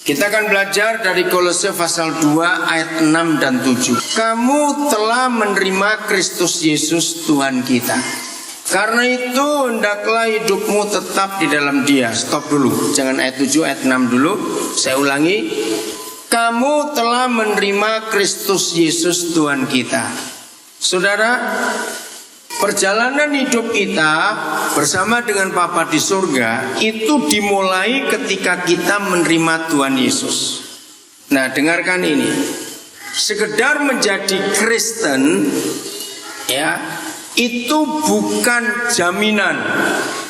Kita akan belajar dari Kolose pasal 2 ayat 6 dan 7. Kamu telah menerima Kristus Yesus Tuhan kita. Karena itu hendaklah hidupmu tetap di dalam Dia. Stop dulu, jangan ayat 7, ayat 6 dulu. Saya ulangi. Kamu telah menerima Kristus Yesus Tuhan kita. Saudara, perjalanan hidup kita bersama dengan Bapa di surga itu dimulai ketika kita menerima Tuhan Yesus. Nah, dengarkan ini. Sekedar menjadi Kristen, ya, itu bukan jaminan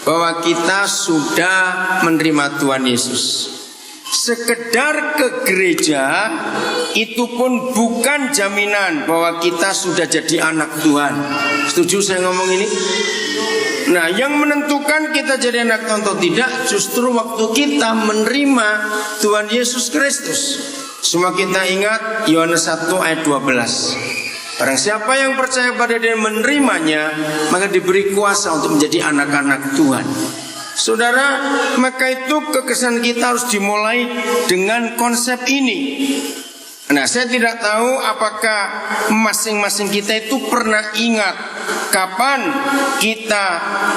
bahwa kita sudah menerima Tuhan Yesus. Sekedar ke gereja itu pun bukan jaminan bahwa kita sudah jadi anak Tuhan. Setuju saya ngomong ini? Nah, yang menentukan kita jadi anak Tuhan atau tidak justru waktu kita menerima Tuhan Yesus Kristus. Semua kita ingat Yohanes 1 ayat 12. Barang siapa yang percaya pada Dia menerimanya, maka diberi kuasa untuk menjadi anak-anak Tuhan. Saudara, maka itu kekesan kita harus dimulai dengan konsep ini. Nah, saya tidak tahu apakah masing-masing kita itu pernah ingat kapan kita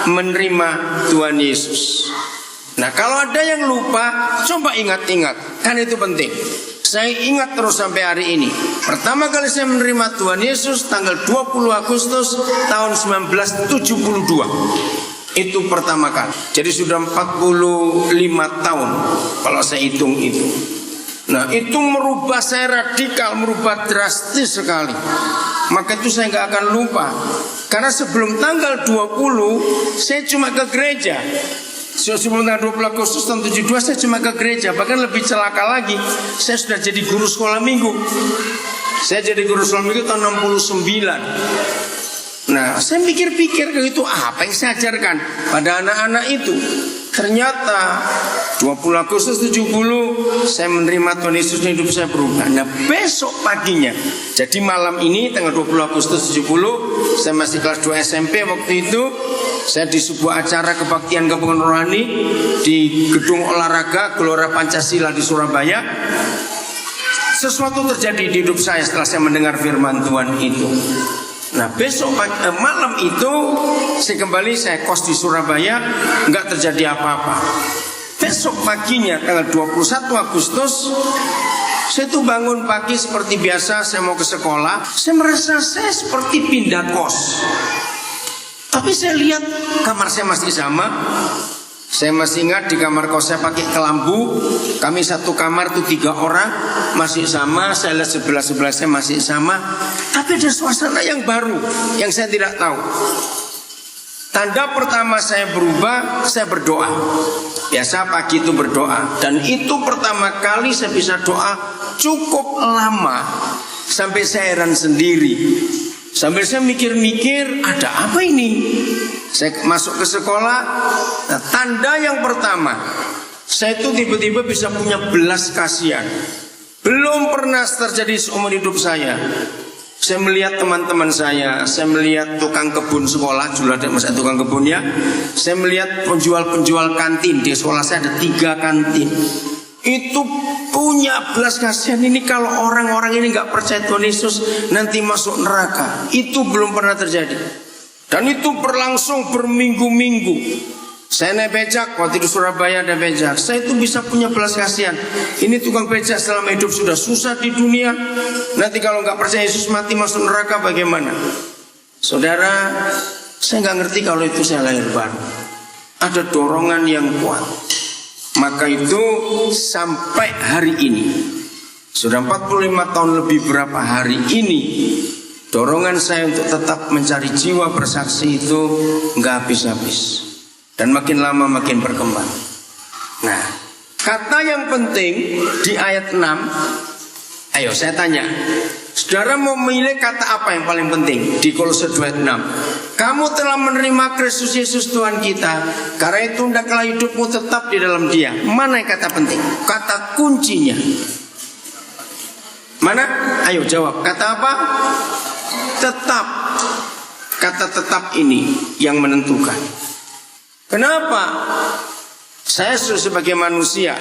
menerima Tuhan Yesus. Nah, kalau ada yang lupa, coba ingat-ingat, kan itu penting. Saya ingat terus sampai hari ini. Pertama kali saya menerima Tuhan Yesus tanggal 20 Agustus tahun 1972. Itu pertama kali. Jadi sudah 45 tahun kalau saya hitung itu. Nah, itu merubah saya radikal, merubah drastis sekali. Maka itu saya gak akan lupa. Karena sebelum tanggal 20 saya cuma ke gereja. Sebelum tanggal 20 Agustus tahun 72 saya cuma ke gereja. Bahkan lebih celaka lagi, saya sudah jadi guru sekolah minggu. Saya jadi guru sekolah minggu tahun 69. Nah, saya pikir-pikir itu apa yang saya ajarkan pada anak-anak itu. Ternyata 20 Agustus 70 saya menerima Tuhan Yesus dan hidup saya berubah. Nah, besok paginya, jadi malam ini tanggal 20 Agustus 70, saya masih kelas 2 SMP waktu itu. Saya di sebuah acara kebaktian gabungan rohani di gedung olahraga Gelora Pancasila di Surabaya. Sesuatu terjadi di hidup saya setelah saya mendengar firman Tuhan itu. Nah, besok malam itu saya kos di Surabaya, nggak terjadi apa-apa. Besok paginya tanggal 21 Agustus saya tuh bangun pagi seperti biasa, saya mau ke sekolah. Saya merasa saya seperti pindah kos. Tapi saya lihat kamar saya masih sama. Saya masih ingat di kamar kos saya pakai kelambu. Kami satu kamar tuh 3 orang, masih sama. Saya lihat sebelah saya masih sama. Tapi ada suasana yang baru yang saya tidak tahu. Tanda pertama saya berubah, saya berdoa. Biasa pagi itu berdoa. Dan itu pertama kali saya bisa doa cukup lama, sampai saya heran sendiri. Sambil saya mikir-mikir, ada apa ini? Saya masuk ke sekolah. Nah, tanda yang pertama, saya itu tiba-tiba bisa punya belas kasihan. Belum pernah terjadi seumur hidup saya. Saya melihat teman-teman saya melihat tukang kebun sekolah, juga ada masa tukang kebunnya. Saya melihat penjual-penjual kantin di sekolah saya ada 3 kantin. Itu punya belas kasihan. Ini kalau orang-orang ini nggak percaya Tuhan Yesus nanti masuk neraka. Itu belum pernah terjadi. Dan itu berlangsung berminggu-minggu. Saya naik becak, waktu di Surabaya ada becak. Saya itu bisa punya belas kasihan. Ini tukang becak selama hidup sudah susah di dunia. Nanti kalau nggak percaya Yesus mati masuk neraka bagaimana? Saudara, saya nggak ngerti kalau itu saya lahir baru. Ada dorongan yang kuat. Maka itu sampai hari ini, sudah 45 tahun lebih berapa hari ini, dorongan saya untuk tetap mencari jiwa bersaksi itu nggak habis-habis. Dan makin lama makin berkembang. Nah, kata yang penting di ayat 6. Ayo saya tanya, saudara mau memilih kata apa yang paling penting di Kolose 2 ayat 6? Kamu telah menerima Kristus Yesus Tuhan kita, karena itu hendaklah hidupmu tetap di dalam Dia. Mana yang kata penting? Kata kuncinya mana? Ayo jawab. Kata apa? Tetap. Kata tetap ini yang menentukan. Kenapa? Saya sebagai manusia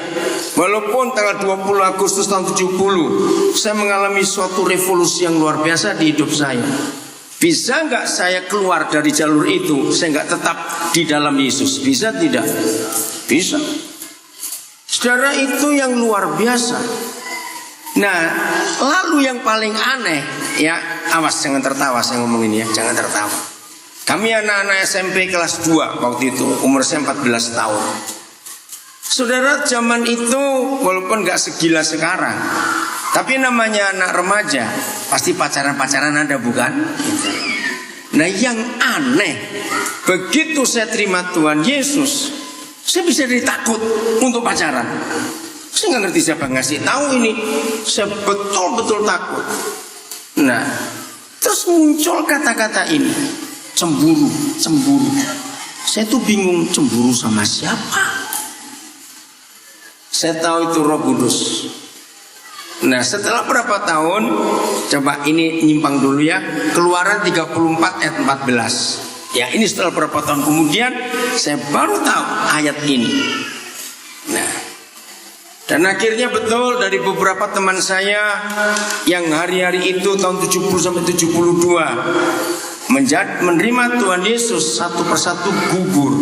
walaupun tanggal 20 Agustus tahun 70 saya mengalami suatu revolusi yang luar biasa di hidup saya. Bisa nggak saya keluar dari jalur itu? Saya nggak tetap di dalam Yesus. Bisa tidak? Bisa. Saudara, itu yang luar biasa. Nah, lalu yang paling aneh, ya, awas jangan tertawa saya ngomong ini ya, jangan tertawa. Kami anak-anak SMP kelas 2 waktu itu, umur saya 14 tahun. Saudara, zaman itu walaupun nggak segila sekarang, tapi namanya anak remaja, pasti pacaran-pacaran ada, bukan? Nah, yang aneh, begitu saya terima Tuhan Yesus, saya bisa jadi takut untuk pacaran. Saya nggak ngerti siapa ngasih tahu ini. Saya betul-betul takut. Nah, terus muncul kata-kata ini, cemburu, cemburu. Saya tuh bingung, cemburu sama siapa? Saya tahu itu Roh Kudus. Nah, setelah berapa tahun, coba ini nyimpang dulu ya, Keluaran 34 ayat 14. Ya, ini setelah berapa tahun kemudian saya baru tahu ayat ini. Nah, dan akhirnya betul dari beberapa teman saya yang hari-hari itu tahun 70 sampai 72 menerima Tuhan Yesus satu persatu gugur,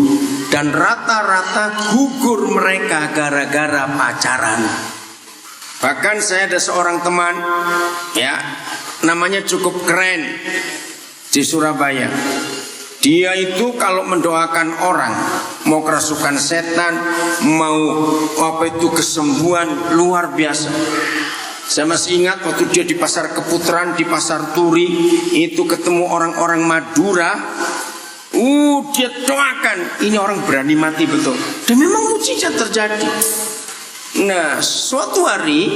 dan rata-rata gugur mereka gara-gara pacaran. Bahkan saya ada seorang teman, ya, namanya cukup keren di Surabaya. Dia itu kalau mendoakan orang, mau kerasukan setan, mau apa itu kesembuhan, luar biasa. Saya masih ingat waktu dia di Pasar Keputaran, di Pasar Turi, itu ketemu orang-orang Madura. Dia doakan, ini orang berani mati betul. Dan memang mukjizat terjadi. Nah, suatu hari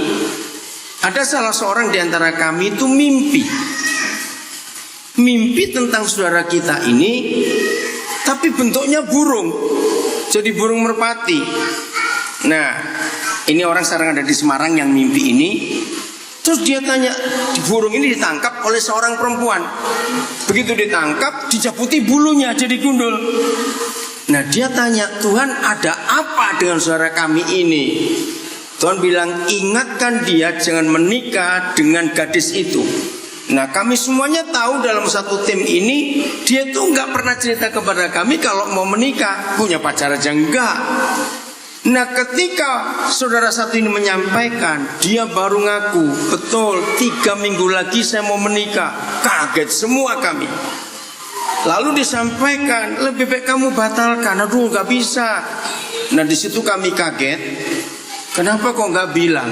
ada salah seorang di antara kami itu mimpi tentang saudara kita ini, tapi bentuknya burung, jadi burung merpati. Nah, ini orang sekarang ada di Semarang yang mimpi ini. Terus dia tanya, burung ini ditangkap oleh seorang perempuan. Begitu ditangkap, dicabuti bulunya jadi gundul. Nah, dia tanya, Tuhan, ada apa dengan saudara kami ini? Tuhan bilang, ingatkan dia jangan menikah dengan gadis itu. Nah, kami semuanya tahu dalam satu tim ini, dia tuh nggak pernah cerita kepada kami kalau mau menikah, punya pacar aja enggak. Nah, ketika saudara satu ini menyampaikan, dia baru ngaku, betul 3 minggu lagi saya mau menikah. Kaget semua kami. Lalu disampaikan, lebih baik kamu batalkan. Aduh, nggak bisa. Nah, di situ kami kaget. Kenapa kok nggak bilang?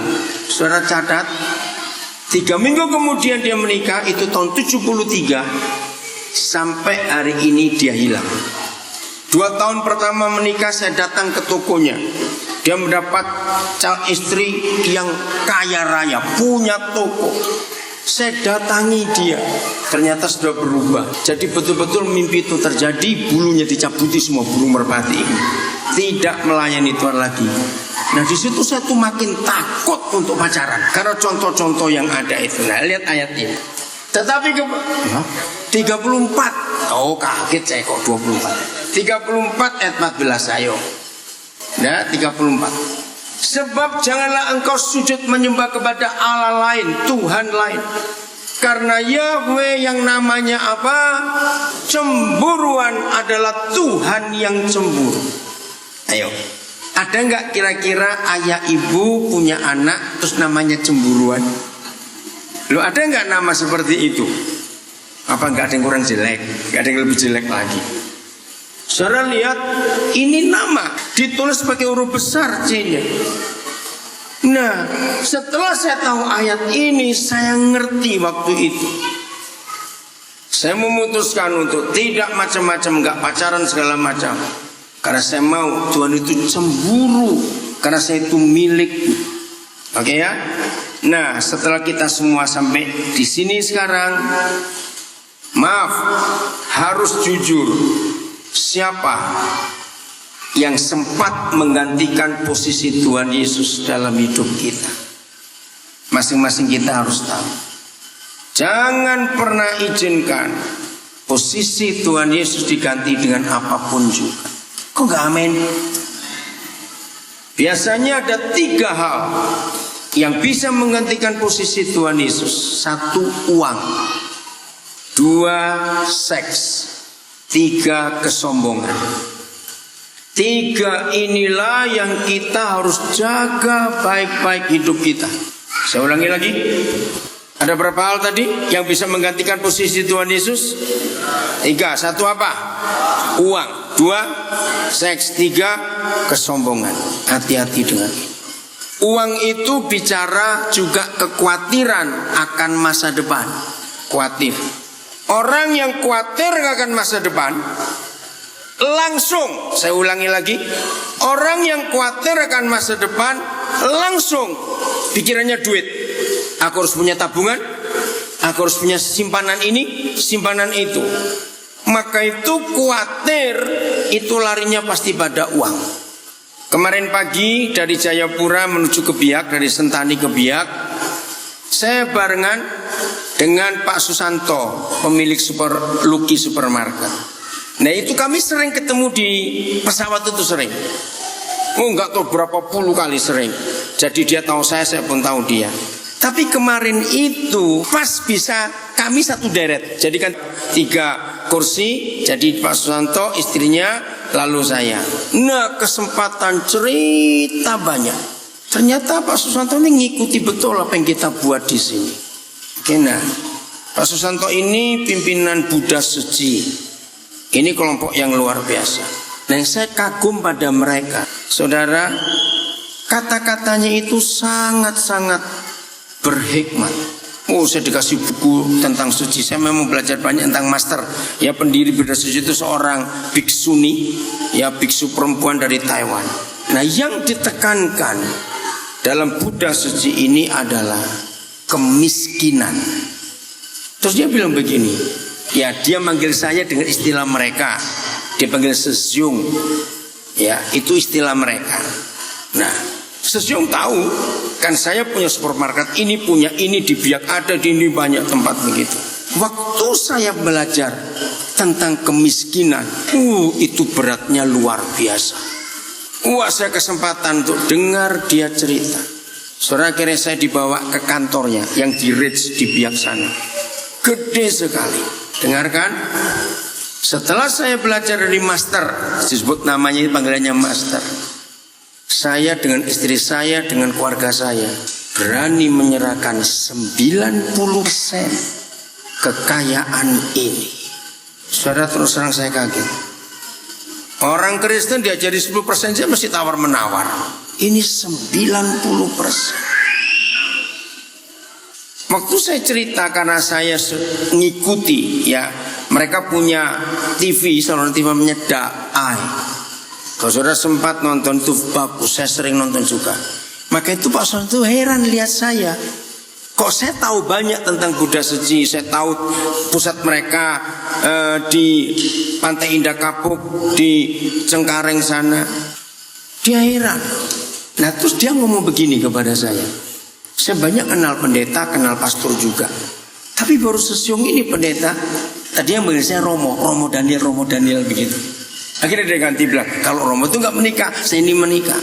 Saudara catat, 3 minggu kemudian dia menikah, itu tahun 73. Sampai hari ini dia hilang. 2 tahun pertama menikah saya datang ke tokonya. Dia mendapat calon istri yang kaya raya, punya toko. Saya datangi dia, ternyata sudah berubah. Jadi betul-betul mimpi itu terjadi, bulunya dicabuti semua, burung merpati. Tidak melayani Tuhan lagi. Nah, di situ saya tuh makin takut untuk pacaran karena contoh-contoh yang ada itu. Nah, lihat ayat ini. Tetapi 34. Oh, kaget saya kok 24. 34 ayat 14, ayo. Nah, 34. Sebab janganlah engkau sujud menyembah kepada Allah lain, Tuhan lain. Karena Yahweh yang namanya apa? Cemburuan adalah Tuhan yang cemburu. Ayo. Ada nggak kira-kira ayah ibu punya anak terus namanya cemburuan? Loh, ada nggak nama seperti itu? Apa nggak ada yang kurang jelek? Nggak ada yang lebih jelek lagi? Saudara lihat, ini nama ditulis pakai huruf besar C-nya. Nah, setelah saya tahu ayat ini, saya ngerti waktu itu. Saya memutuskan untuk tidak macam-macam, nggak pacaran segala macam. Karena saya mau Tuhan itu cemburu, karena saya itu milik. Oke ya? Nah, setelah kita semua sampai di sini sekarang, maaf, harus jujur. Siapa yang sempat menggantikan posisi Tuhan Yesus dalam hidup kita? Masing-masing kita harus tahu. Jangan pernah izinkan posisi Tuhan Yesus diganti dengan apapun juga. Kok gak amin? Biasanya ada 3 hal yang bisa menggantikan posisi Tuhan Yesus. 1, uang. 2, seks. 3, kesombongan. 3 inilah yang kita harus jaga baik-baik hidup kita. Saya ulangi lagi. Ada berapa hal tadi yang bisa menggantikan posisi Tuhan Yesus? 3. 1 apa? Uang. 2, seks. 3, kesombongan. Hati-hati dengan ini. Uang itu bicara juga kekhawatiran akan masa depan. Khawatir. Orang yang khawatir akan masa depan, langsung, saya ulangi lagi, orang yang khawatir akan masa depan, langsung pikirannya duit. Aku harus punya tabungan, aku harus punya simpanan ini, simpanan itu. Maka itu khawatir, itu larinya pasti pada uang. Kemarin pagi dari Jayapura menuju ke Biak, dari Sentani ke Biak, saya barengan dengan Pak Susanto, pemilik Lucky Supermarket. Nah itu kami sering ketemu di pesawat itu sering. Enggak tahu berapa puluh kali sering. Jadi dia tahu saya pun tahu dia. Tapi kemarin itu pas bisa kami satu deret. Jadi kan 3 kursi. Jadi Pak Susanto, istrinya, lalu saya. Nah kesempatan cerita banyak. Ternyata Pak Susanto ini ngikuti betul apa yang kita buat di sini. Oke, nah Pak Susanto ini pimpinan Buddha Suci. Ini kelompok yang luar biasa. Dan saya kagum pada mereka. Saudara, kata-katanya itu sangat-sangat berhikmat. Oh, saya dikasih buku tentang suci. Saya memang belajar banyak tentang master. Ya, pendiri Buddha Suci itu seorang biksuni, ya biksu perempuan dari Taiwan. Nah, yang ditekankan dalam Buddha Suci ini adalah kemiskinan. Terus dia bilang begini, ya dia manggil saya dengan istilah mereka. Dia panggil Sesyung. Ya, itu istilah mereka. Nah, Sesyung tahu kan saya punya supermarket, ini punya ini di Biak ada, di ini banyak tempat begitu. Waktu saya belajar tentang kemiskinan, itu beratnya luar biasa. Saya kesempatan untuk dengar dia cerita. Saudara, akhirnya saya dibawa ke kantornya yang di Ridge di Biak sana. Gede sekali. Dengarkan. Setelah saya belajar dari master, disebut namanya, panggilannya master. Saya dengan istri saya, dengan keluarga saya berani menyerahkan 90% kekayaan ini. Saudara, terus terang saya kaget. Orang Kristen diajari 10% saja mesti tawar-menawar. Ini 90%. Waktu saya cerita, karena saya ngikuti, ya mereka punya TV, saluran TV namanya Daai. Kalau saudara sempat nonton itu bagus, saya sering nonton juga. Maka itu Pak Son itu heran lihat saya. Kok saya tahu banyak tentang Buddha Suci, saya tahu pusat mereka di Pantai Indah Kapuk, di Cengkareng sana. Dia heran. Nah terus dia ngomong begini kepada saya. Saya banyak kenal pendeta, kenal pastor juga. Tapi baru Sesyung ini pendeta. Tadi yang manggil saya Romo Daniel begitu. Akhirnya dia ganti bilang, kalau Romo itu gak menikah, saya ini menikah.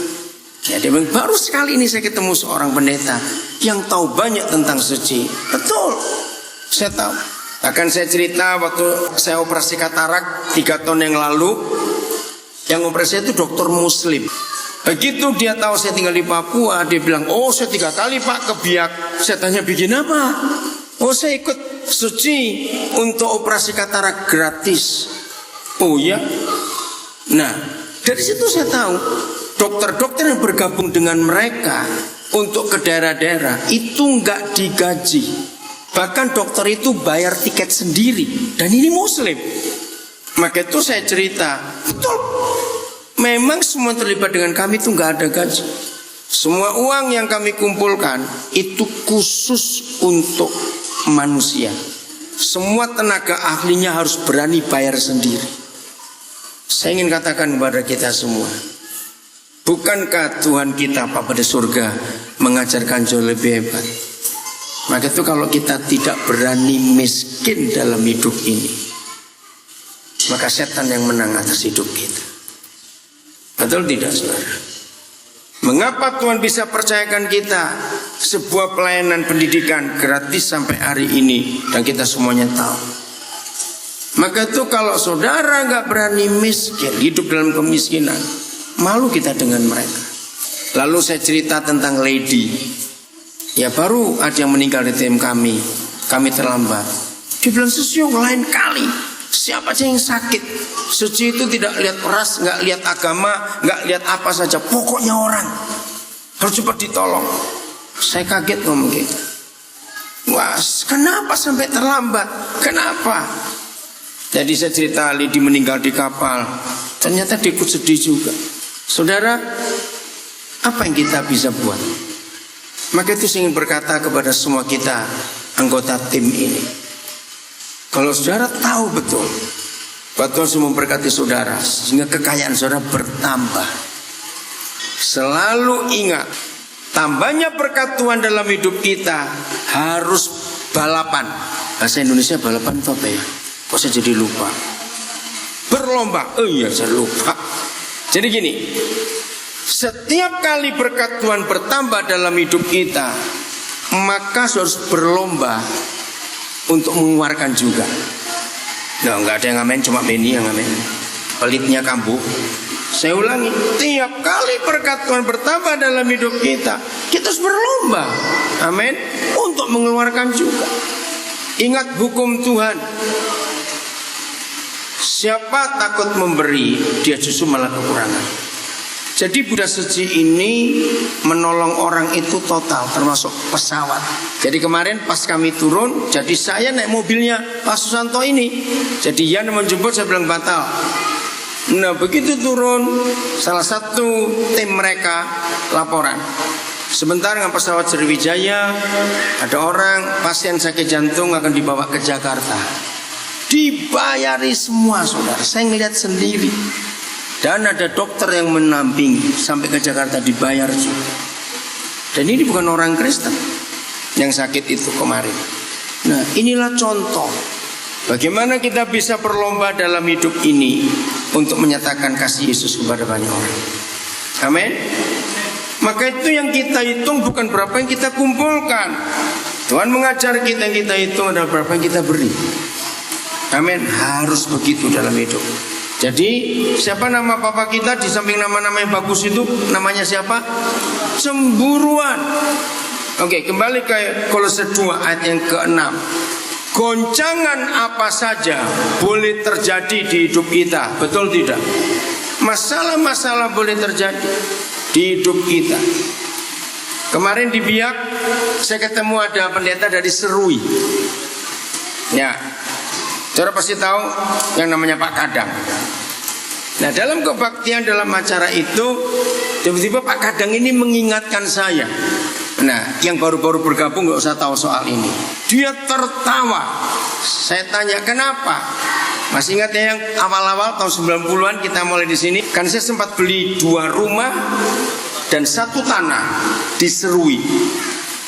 Ya dia bilang, baru sekali ini saya ketemu seorang pendeta yang tahu banyak tentang suci. Betul, saya tahu. Bahkan saya cerita waktu saya operasi katarak 3 tahun yang lalu, yang operasi itu dokter Muslim. Begitu dia tahu saya tinggal di Papua, dia bilang, oh saya 3 kali Pak ke Biak. Saya tanya, bikin apa? Oh saya ikut suci untuk operasi katarak gratis. Oh ya. Nah dari situ saya tahu dokter-dokter yang bergabung dengan mereka untuk ke daerah-daerah itu nggak digaji. Bahkan dokter itu bayar tiket sendiri. Dan ini Muslim. Maka itu saya cerita, betul. Memang semua terlibat dengan kami itu nggak ada gaji. Semua uang yang kami kumpulkan itu khusus untuk manusia. Semua tenaga ahlinya harus berani bayar sendiri. Saya ingin katakan kepada kita semua, bukankah Tuhan kita Bapa di surga mengajarkan jauh lebih hebat? Maka itu kalau kita tidak berani miskin dalam hidup ini, maka setan yang menang atas hidup kita. Betul tidak saudara? Mengapa Tuhan bisa percayakan kita sebuah pelayanan pendidikan gratis sampai hari ini, dan kita semuanya tahu. Maka itu kalau saudara gak berani miskin, hidup dalam kemiskinan, malu kita dengan mereka. Lalu saya cerita tentang lady. Ya baru ada yang meninggal di tim kami terlambat. Dia bilang, Sesio lain kali, siapa aja yang sakit, suci itu tidak lihat ras, gak lihat agama, gak lihat apa saja, pokoknya orang harus cepat ditolong. Saya kaget ngomong gitu. Wah, kenapa sampai terlambat? Kenapa? Jadi saya cerita Lidi meninggal di kapal. Ternyata dia ikut sedih juga. Saudara, apa yang kita bisa buat? Maka itu saya ingin berkata kepada semua kita, anggota tim ini. Kalau saudara tahu betul bahwa Tuhan sudah memberkati saudara sehingga kekayaan saudara bertambah, selalu ingat, tambahnya berkat Tuhan dalam hidup kita harus balapan. Bahasa Indonesia balapan itu apa ya? Kok saya jadi lupa? Berlomba. Oh iya, saya lupa. Jadi gini, setiap kali berkat Tuhan bertambah dalam hidup kita, maka harus berlomba untuk mengeluarkan juga. Nah, nggak ada yang ngamen, cuma Beni yang ngamen. Pelitnya kambuh. Saya ulangi, tiap kali berkat Tuhan bertambah dalam hidup kita, kita harus berlomba, amin, untuk mengeluarkan juga. Ingat hukum Tuhan. Siapa takut memberi, dia justru malah kekurangan. Jadi Buddha Suci ini menolong orang itu total, termasuk pesawat. Jadi kemarin pas kami turun, jadi saya naik mobilnya Pak Susanto ini. Jadi Yan menjemput, saya bilang batal. Nah begitu turun, salah satu tim mereka laporan, sebentar dengan pesawat Sriwijaya, ada orang pasien sakit jantung akan dibawa ke Jakarta. Dibayari semua saudara, saya ngeliat sendiri. Dan ada dokter yang menampingi sampai ke Jakarta, dibayar juga. Dan ini bukan orang Kristen yang sakit itu kemarin. Nah inilah contoh bagaimana kita bisa berlomba dalam hidup ini untuk menyatakan kasih Yesus kepada banyak orang. Amin. Maka itu yang kita hitung bukan berapa yang kita kumpulkan. Tuhan mengajar kita, yang kita hitung adalah berapa yang kita beri. Amin. Harus begitu dalam hidup. Jadi siapa nama papa kita di samping nama-nama yang bagus itu, namanya siapa? Cemburuan. Oke, kembali ke Kolose 2 ayat yang ke-6. Goncangan apa saja boleh terjadi di hidup kita, betul tidak? Masalah-masalah boleh terjadi di hidup kita. Kemarin di Biak saya ketemu ada pendeta dari Serui. Ya, saudara pasti tahu yang namanya Pak Kadang. Nah dalam kebaktian dalam acara itu, tiba-tiba Pak Kadang ini mengingatkan saya. Nah yang baru-baru bergabung gak usah tahu soal ini. Dia tertawa. Saya tanya kenapa? Masih ingat ya yang awal-awal tahun 90-an kita mulai di sini? Kan saya sempat beli 2 rumah dan 1 tanah di Serui.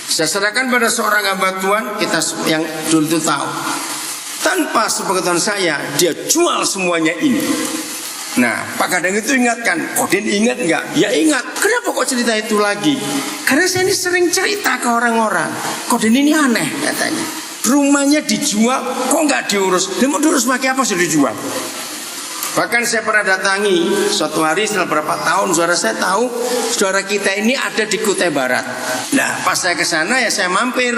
Saya serahkan pada seorang hamba Tuhan, kita yang dulu itu tahu. Tanpa sepengetahuan saya, dia jual semuanya ini. Nah, Pak Kadang itu ingatkan, Odin ingat nggak? Ya ingat. Kenapa kok cerita itu lagi? Karena saya ini sering cerita ke orang-orang. Odin ini aneh katanya. Rumahnya dijual, kok nggak diurus? Dia mau diurus pakai apa sudah dijual? Bahkan saya pernah datangi suatu hari setelah berapa tahun, saudara saya tahu saudara kita ini ada di Kutai Barat. Nah, pas saya ke sana ya saya mampir.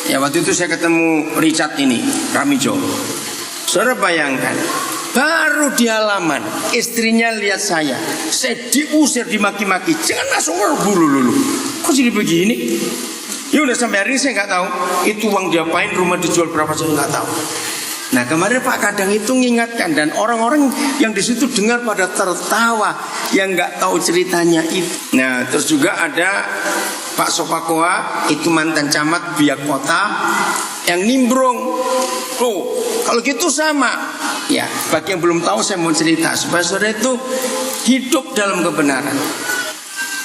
Ya waktu itu saya ketemu Richard ini, Ramijo. Saudara bayangkan, baru di halaman istrinya lihat saya diusir, dimaki-maki, jangan masuk dulu. Kok jadi begini? Ya udah sampai hari ini saya nggak tahu itu uang diapain, rumah dijual berapa saya nggak tahu. Nah kemarin Pak Kadang itu mengingatkan, dan orang-orang yang di situ dengar pada tertawa yang nggak tahu ceritanya itu. Nah terus juga ada Pak Sopakoa, itu mantan camat Biak Kota yang nimbrung. Oh kalau gitu sama. Ya bagi yang belum tahu saya mau cerita supaya saudara itu hidup dalam kebenaran.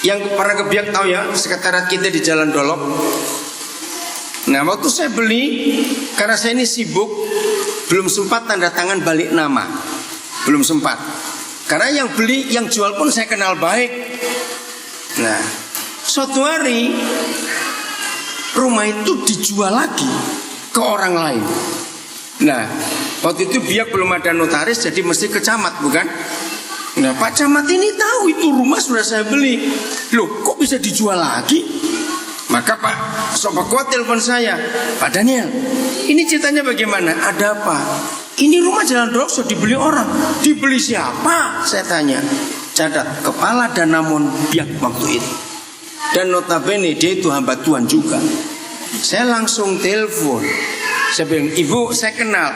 Yang para ke Biak tahu ya, sekretariat kita di Jalan Dolok. Nah waktu saya beli, karena saya ini sibuk, belum sempat tanda tangan balik nama. Belum sempat. Karena yang beli, yang jual pun saya kenal baik. Nah, suatu hari rumah itu dijual lagi ke orang lain. Nah, waktu itu biak belum ada notaris, jadi mesti ke camat, bukan? Nah, Pak Camat ini tahu itu rumah sudah saya beli. Loh, kok bisa dijual lagi? Maka Pak Sobakwa telepon saya, Pak Daniel, ini ceritanya bagaimana? Ada apa? Ini rumah Jalan Dokso dibeli orang. Dibeli siapa? Saya tanya. Catat, kepala dan namun biak waktu itu. Dan notabene dia itu hamba Tuhan juga. Saya langsung telepon. Saya bilang, Ibu saya kenal.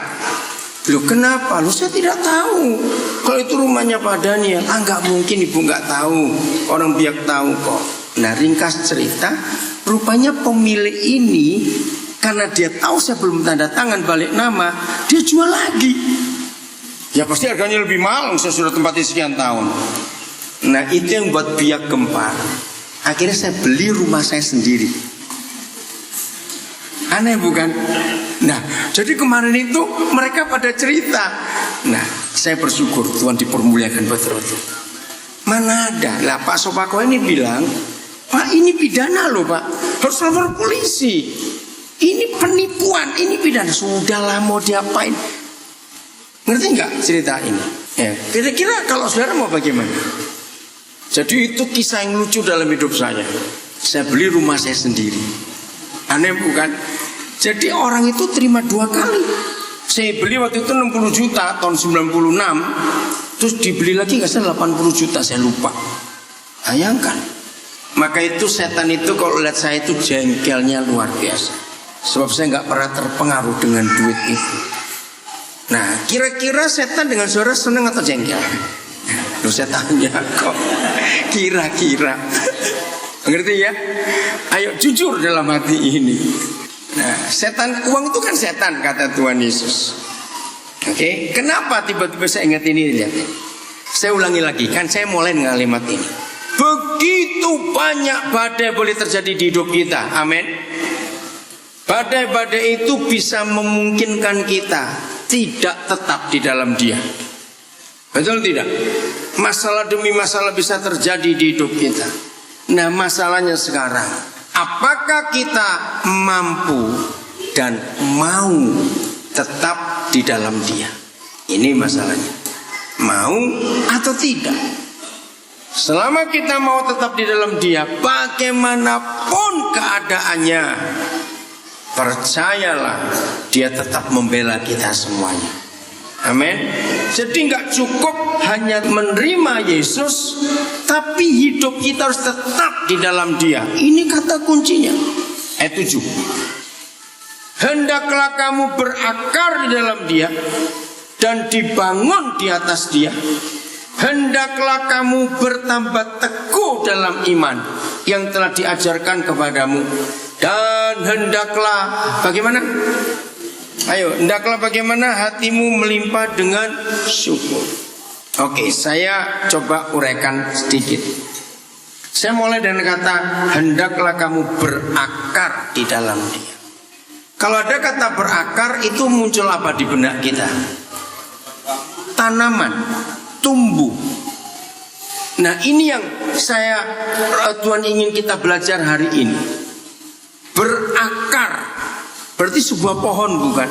Loh kenapa? Loh saya tidak tahu. Kalau itu rumahnya Pak Daniel. Enggak mungkin Ibu enggak tahu. Orang biak tahu kok. Nah ringkas cerita, rupanya pemilik ini karena dia tahu saya belum tanda tangan balik nama, dia jual lagi. Ya pasti harganya lebih mahal, saya sudah tempati sekian tahun. Nah itu yang buat biak gempar. Akhirnya saya beli rumah saya sendiri. Aneh bukan? Nah, jadi kemarin itu mereka pada cerita. Nah, saya bersyukur Tuhan dipermuliakan betul-betul. Mana ada? Lah Pak Sopako ini bilang, Pak ini pidana loh Pak, harus lapor polisi. Ini penipuan, ini pidana. Sudahlah mau diapain? Ngerti nggak cerita ini? Ya, kira-kira kalau saudara mau bagaimana? Jadi itu kisah yang lucu dalam hidup saya. Saya beli rumah saya sendiri. Aneh bukan? Jadi orang itu terima 2 kali. Saya beli waktu itu 60 juta tahun 96. Terus dibeli lagi nggak salah 80 juta, saya lupa. Bayangkan. Maka itu setan itu kalau lihat saya itu jengkelnya luar biasa. Sebab saya nggak pernah terpengaruh dengan duit itu. Nah kira-kira setan dengan saudara senang atau jengkel? Loh saya tanya kok. Kira-kira. Ngerti ya? Ayo jujur dalam hati ini. Nah, setan, uang itu kan setan kata Tuhan Yesus. Oke, kenapa tiba-tiba saya ingat ini? Lihat. Saya ulangi lagi, kan saya mulai dengan kalimat ini. Begitu banyak badai boleh terjadi di hidup kita. Amin. Badai-badai itu bisa memungkinkan kita tidak tetap di dalam Dia. Betul tidak? Masalah demi masalah bisa terjadi di hidup kita. Nah masalahnya sekarang, apakah kita mampu dan mau tetap di dalam Dia? Ini masalahnya. Mau atau tidak? Selama kita mau tetap di dalam Dia, bagaimanapun keadaannya, percayalah Dia tetap membela kita semuanya. Amin. Jadi nggak cukup hanya menerima Yesus, tapi hidup kita harus tetap di dalam Dia. Ini kata kuncinya. Ayat 7. Hendaklah kamu berakar di dalam Dia dan dibangun di atas Dia. Hendaklah kamu bertambah teguh dalam iman yang telah diajarkan kepadamu. Dan hendaklah bagaimana? Ayo, hendaklah bagaimana hatimu melimpah dengan syukur. Oke, saya coba uraikan sedikit. Saya mulai dengan kata hendaklah kamu berakar di dalam Dia. Kalau ada kata berakar itu muncul apa di benak kita? Tanaman, tumbuh. Nah ini yang Tuhan ingin kita belajar hari ini. Berakar. Berarti sebuah pohon bukan?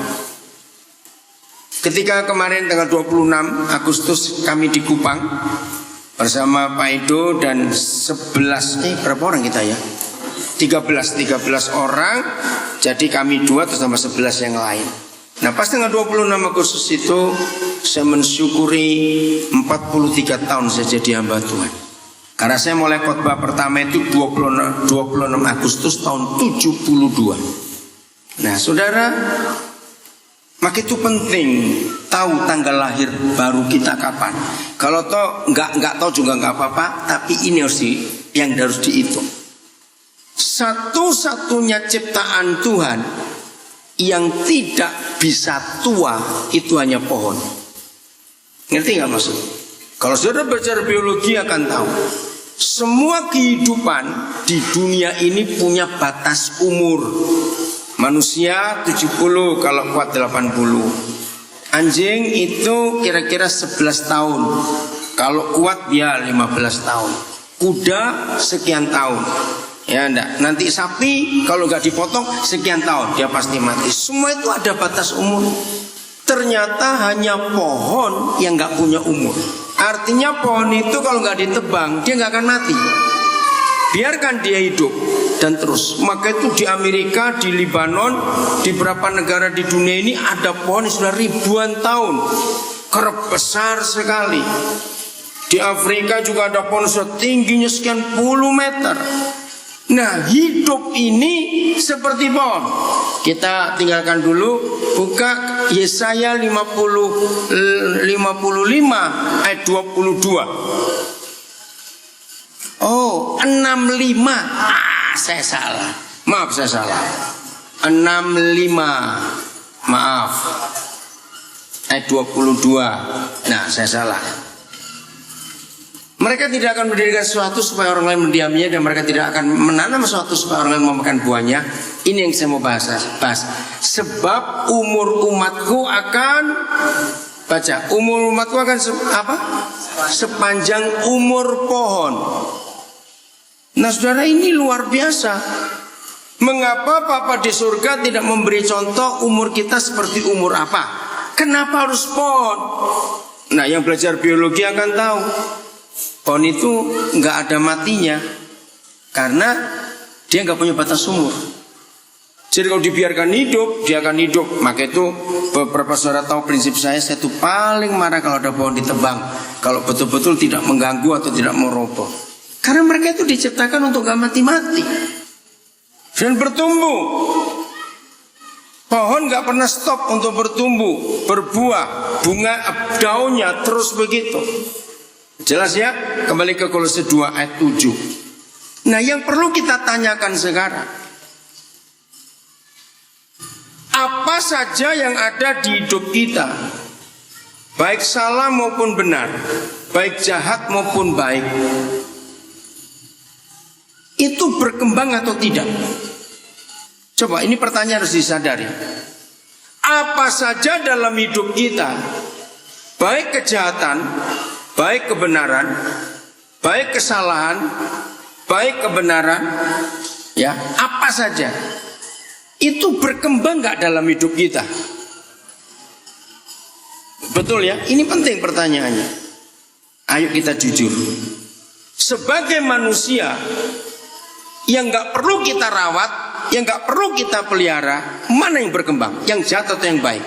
Ketika kemarin tanggal 26 Agustus kami di Kupang bersama Pak Edo dan 11 berapa orang kita ya? 13 orang. Jadi kami 2 terus tambah 11 yang lain. Nah pas tanggal 26 Agustus itu saya mensyukuri 43 tahun saya jadi hamba Tuhan. Karena saya mulai khotbah pertama itu 26 Agustus tahun 72. Nah saudara, maka itu penting tahu tanggal lahir baru kita kapan. Kalau toh nggak tahu juga nggak apa-apa, tapi ini yang harus dihitung. Satu-satunya ciptaan Tuhan yang tidak bisa tua itu hanya pohon. Ngerti nggak maksud? Kalau saudara belajar biologi akan tahu, semua kehidupan di dunia ini punya batas umur. Manusia 70, kalau kuat 80. Anjing itu kira-kira 11 tahun. Kalau kuat dia 15 tahun. kuda sekian tahun. Ya enggak, nanti sapi kalau nggak dipotong sekian tahun dia pasti mati. Semua itu ada batas umur. Ternyata hanya pohon yang nggak punya umur. Artinya pohon itu kalau nggak ditebang dia nggak akan mati. Biarkan dia hidup dan terus. Maka itu di Amerika, di Lebanon, di beberapa negara di dunia ini ada pohon yang sudah ribuan tahun, kerap besar sekali. Di Afrika juga ada pohon setingginya sekian puluh meter. Nah, hidup ini seperti pohon. Kita tinggalkan dulu, buka Yesaya 55 ayat 22. Oh, 65. Saya salah. Maaf, saya salah. 65. Maaf. Ayat 22. Nah, saya salah. Mereka tidak akan mendirikan sesuatu supaya orang lain mendiaminya, dan mereka tidak akan menanam sesuatu supaya orang lain memakan buahnya. Ini yang saya mau bahas. Sebab umur umatku akan, baca, umur umatku akan apa? Sepanjang umur pohon. Nah, saudara, ini luar biasa. Mengapa Papa di surga tidak memberi contoh umur kita seperti umur apa? Kenapa harus pohon? Nah, yang belajar biologi akan tahu. Pohon itu nggak ada matinya karena dia nggak punya batas umur. Jadi kalau dibiarkan hidup, dia akan hidup. Maka itu beberapa saudara tahu prinsip saya tuh paling marah kalau ada pohon ditebang, kalau betul-betul tidak mengganggu atau tidak meroboh. Karena mereka itu diciptakan untuk nggak mati-mati dan bertumbuh. Pohon nggak pernah stop untuk bertumbuh, berbuah, bunga, daunnya terus begitu. Jelas ya? Kembali ke Kolose 2 ayat 7. Nah, yang perlu kita tanyakan sekarang, apa saja yang ada di hidup kita, baik salah maupun benar, baik jahat maupun baik, itu berkembang atau tidak? Coba, ini pertanyaan harus disadari. Apa saja dalam hidup kita, baik kejahatan, baik kebenaran, baik kesalahan, baik kebenaran, ya, apa saja itu berkembang nggak dalam hidup kita? Betul ya? Ini penting pertanyaannya. Ayo kita jujur. Sebagai manusia yang nggak perlu kita rawat, yang nggak perlu kita pelihara, mana yang berkembang? Yang jahat atau yang baik?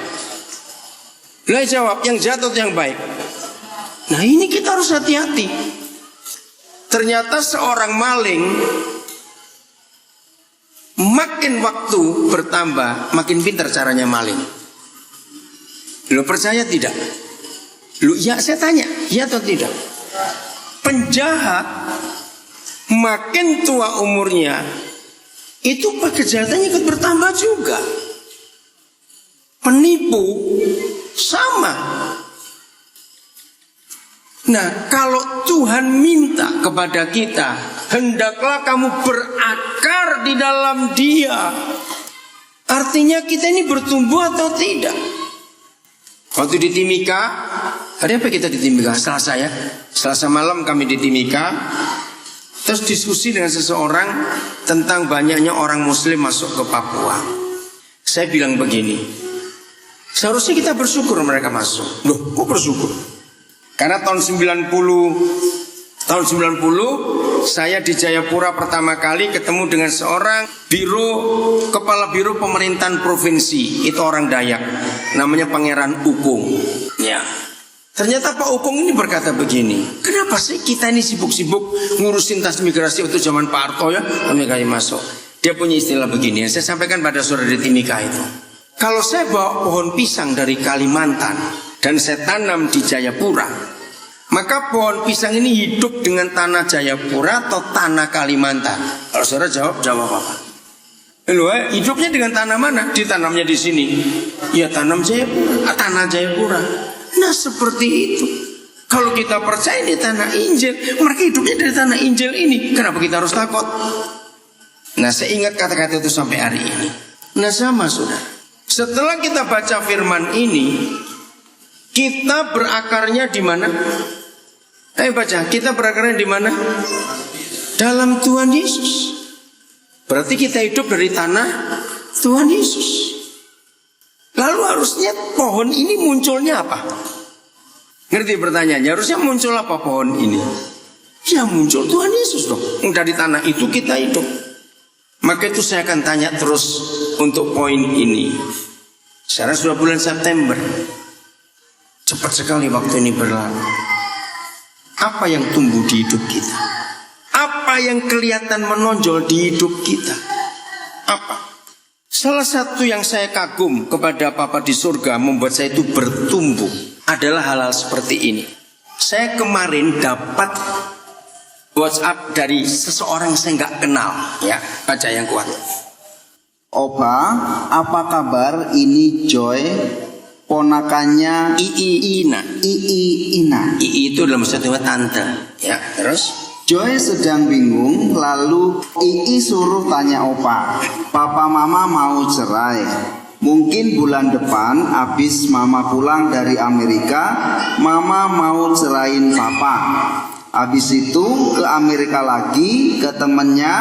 Lah, jawab, yang jahat atau yang baik? Nah, ini kita harus hati-hati. Ternyata seorang maling, makin waktu bertambah, makin pintar caranya maling. Lo percaya tidak? Lo, ya, saya tanya, ya atau tidak? Penjahat makin tua umurnya, itu kejahatannya ikut bertambah juga. Penipu sama. Nah, kalau Tuhan minta kepada kita, hendaklah kamu berakar di dalam Dia, artinya kita ini bertumbuh atau tidak? Waktu di Timika, hari apa kita di Timika? Selasa ya, Selasa malam kami di Timika. Terus diskusi dengan seseorang tentang banyaknya orang Muslim masuk ke Papua. Saya bilang begini, seharusnya kita bersyukur mereka masuk. Loh, kok bersyukur? Karena tahun 90 saya di Jayapura pertama kali ketemu dengan seorang kepala biro pemerintahan provinsi. Itu orang Dayak, namanya Pangeran Ukung. Ya. Ternyata Pak Ukung ini berkata begini, kenapa sih kita ini sibuk-sibuk ngurusin tas migrasi untuk zaman Pak Harto ya, kami kali masuk. Dia punya istilah begini, yang saya sampaikan pada saudara di Timika itu. Kalau saya bawa pohon pisang dari Kalimantan dan saya tanam di Jayapura, maka pohon pisang ini hidup dengan tanah Jayapura atau tanah Kalimantan? Kalau saudara jawab apa? Hidupnya dengan tanah mana? Ditanamnya di sini. Ya, tanam Jayapura, tanah Jayapura. Nah, seperti itu. Kalau kita percaya di tanah Injil, mereka hidupnya dari tanah Injil ini. Kenapa kita harus takut? Nah, saya ingat kata-kata itu sampai hari ini. Nah, sama saudara. Setelah kita baca firman ini, kita berakarnya di mana? Ayo baca, kita berakarnya di mana? Dalam Tuhan Yesus. Berarti kita hidup dari tanah Tuhan Yesus. Lalu harusnya pohon ini munculnya apa? Ngerti pertanyaannya? Harusnya muncul apa pohon ini? Ya muncul Tuhan Yesus dong. Dari tanah itu kita hidup. Maka itu saya akan tanya terus untuk poin ini. Sekarang sudah bulan September. Cepat sekali waktu ini berlalu. Apa yang tumbuh di hidup kita? Apa yang kelihatan menonjol di hidup kita? Apa? Salah satu yang saya kagum kepada Bapa di surga membuat saya itu bertumbuh adalah hal-hal seperti ini. Saya kemarin dapat WhatsApp dari seseorang saya nggak kenal, ya, baca yang kuat. Opa, apa kabar? Ini Joy, ponakannya Ina. Ii itu dalam bahasa Jawa tante, ya. Terus Joy sedang bingung, lalu Ii suruh tanya Opa, Papa Mama mau cerai. Mungkin bulan depan habis Mama pulang dari Amerika, Mama mau cerain Papa. Habis itu ke Amerika lagi, ke temennya.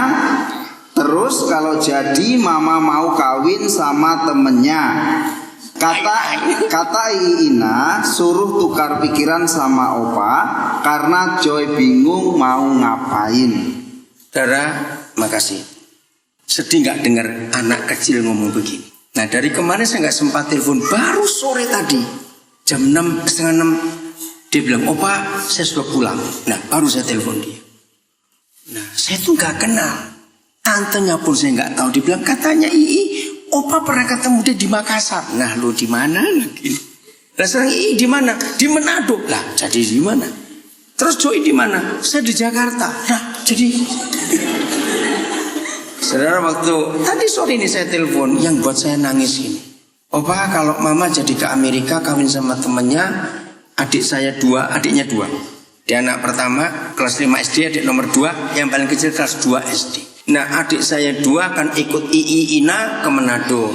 Terus kalau jadi Mama mau kawin sama temennya. Kata Ina suruh tukar pikiran sama Opa karena Joy bingung mau ngapain. Saudara, makasih. Sedih nggak dengar anak kecil ngomong begini. Nah dari kemarin saya nggak sempat telepon, baru sore tadi jam 6, setengah 6 dia bilang, Opa saya sudah pulang. Nah baru saya telepon dia. Nah saya tuh nggak kenal, tantenya pun saya nggak tahu. Dia bilang katanya Opa pernah ketemu dia di Makassar. Nah lu di mana lagi? Lah sekarang di mana? Di Manado. Lah jadi di mana? Terus Joy di mana? Saya di Jakarta. Nah jadi saudara, waktu tadi sore ini saya telepon, yang buat saya nangis ini, Opa kalau Mama jadi ke Amerika kawin sama temennya, adik saya 2, adiknya 2. Dia anak pertama kelas 5 SD, adik nomor 2, yang paling kecil kelas 2 SD. Nah adik saya 2 akan ikut Ina ke Manado.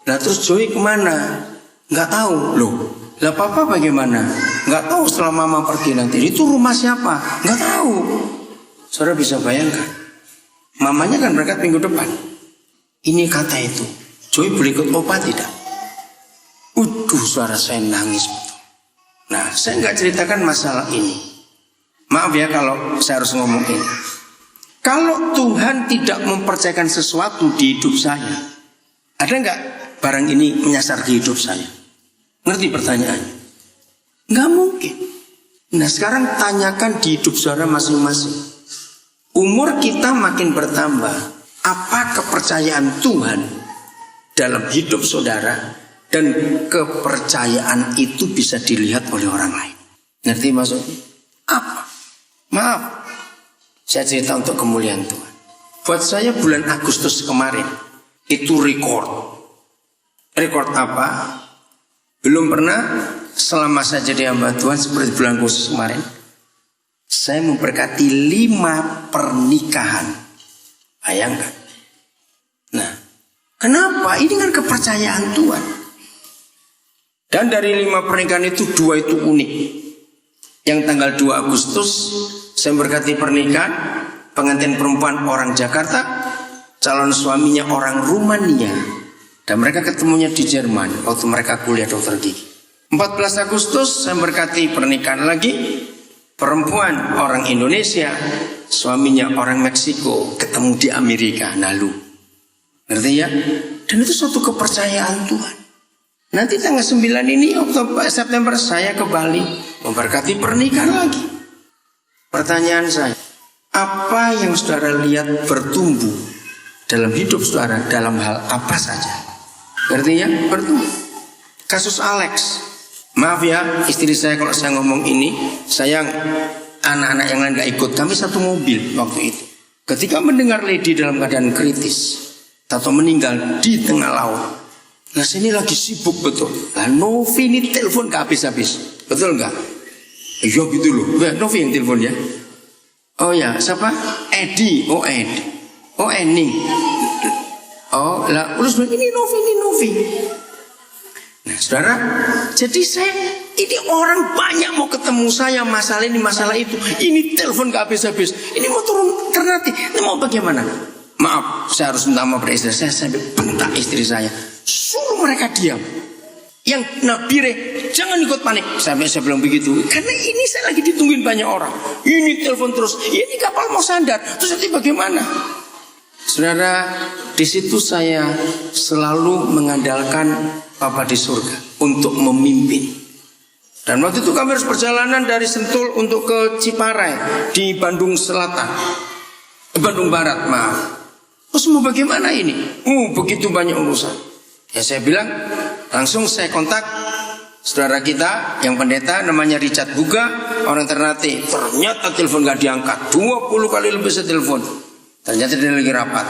Nah terus Joy kemana? Nggak tahu. Loh, lah Papa bagaimana? Nggak tahu setelah Mama pergi nanti. Itu rumah siapa? Nggak tahu. Saudara bisa bayangkan, mamanya kan berangkat minggu depan. Ini kata itu, Joy boleh ikut Opa tidak? Suara saya nangis betul. Nah saya nggak ceritakan masalah ini. Maaf ya kalau saya harus ngomong ini. Kalau Tuhan tidak mempercayakan sesuatu di hidup saya, ada nggak barang ini menyasar di hidup saya? Ngerti pertanyaannya? Nggak mungkin. Nah sekarang tanyakan di hidup saudara masing-masing. Umur kita makin bertambah, apa kepercayaan Tuhan dalam hidup saudara, dan kepercayaan itu bisa dilihat oleh orang lain? Ngerti maksudnya? Apa? Maaf, saya cerita untuk kemuliaan Tuhan. Buat saya bulan Agustus kemarin itu rekor. Rekor apa? Belum pernah selama saya jadi hamba Tuhan seperti bulan Agustus kemarin. Saya memberkati 5 pernikahan. Bayangkan. Nah, kenapa? Ini kan kepercayaan Tuhan. Dan dari 5 pernikahan itu 2 itu unik. Yang tanggal 2 Agustus saya memberkati pernikahan pengantin perempuan orang Jakarta, calon suaminya orang Rumania, dan mereka ketemunya di Jerman waktu mereka kuliah dokter gigi. 14 Agustus saya memberkati pernikahan lagi, perempuan orang Indonesia, suaminya orang Meksiko, ketemu di Amerika. Nalu, ngerti ya? Dan itu suatu kepercayaan Tuhan. Nanti tanggal 9 ini September saya ke Bali memberkati pernikahan lagi. Pertanyaan saya, apa yang saudara lihat bertumbuh dalam hidup saudara dalam hal apa saja? Ngerti ya? Bertumbuh. Kasus Alex. Maaf ya, istri saya kalau saya ngomong ini, sayang anak-anak yang lain gak ikut. Kami satu mobil waktu itu. Ketika mendengar Lady dalam keadaan kritis atau meninggal di tengah laut, nah sini lagi sibuk betul. Nah Novi ini telepon gak habis-habis. Betul gak? Iya gitu loh. Novi yang telepon ya. Oh ya, siapa? Edi. Oh Edi. Oh Ening. Oh lah, terus ini Novi. Nah Nah, saudara, jadi ini orang banyak mau ketemu saya masalah ini masalah itu. Ini telepon gak habis-habis. Ini mau turun ternyata. Ini mau bagaimana? Maaf, saya harus minta maaf dari istri saya. Saya bentak istri saya. Suruh mereka diam. Yang nabire, jangan ikut panik. Saya bilang begitu. Karena ini saya lagi ditungguin banyak orang. Ini telepon terus. Ini kapal mau sandar. Terus nanti bagaimana? Saudara, di situ saya selalu mengandalkan Bapa di surga untuk memimpin. Dan waktu itu kami harus perjalanan dari Sentul untuk ke Ciparai di Bandung Selatan, Bandung Barat, maaf. Terus mau bagaimana ini? Begitu banyak urusan. Ya saya bilang, langsung saya kontak saudara kita yang pendeta namanya Richard Buga, orang Ternate. Ternyata telepon gak diangkat. 20 kali lebih saya telepon. Ternyata dia lagi rapat.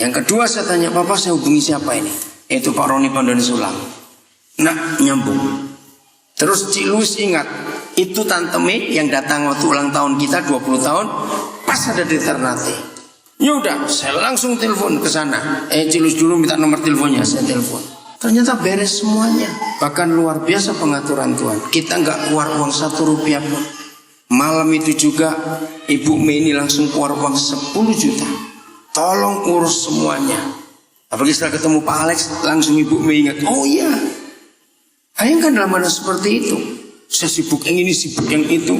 Yang kedua saya tanya, Bapak saya hubungi siapa ini? Itu Pak Roni Pandoni Sulam. Nah, nyambung. Terus Cik Luis ingat, itu Tante Mei yang datang waktu ulang tahun kita 20 tahun, pas ada di Ternate. Yaudah, saya langsung telepon ke sana. Cik Luis dulu minta nomor teleponnya, saya telepon. Ternyata beres semuanya. Bahkan luar biasa pengaturan Tuhan. Kita nggak keluar uang 1 rupiah pun. Malam itu juga Ibu Mei ini langsung keluar uang 10 juta. Tolong urus semuanya. Apalagi setelah ketemu Pak Alex, langsung Ibu Mei ingat, oh iya, ayah kan dalam mana seperti itu. Saya sibuk yang ini, sibuk yang itu.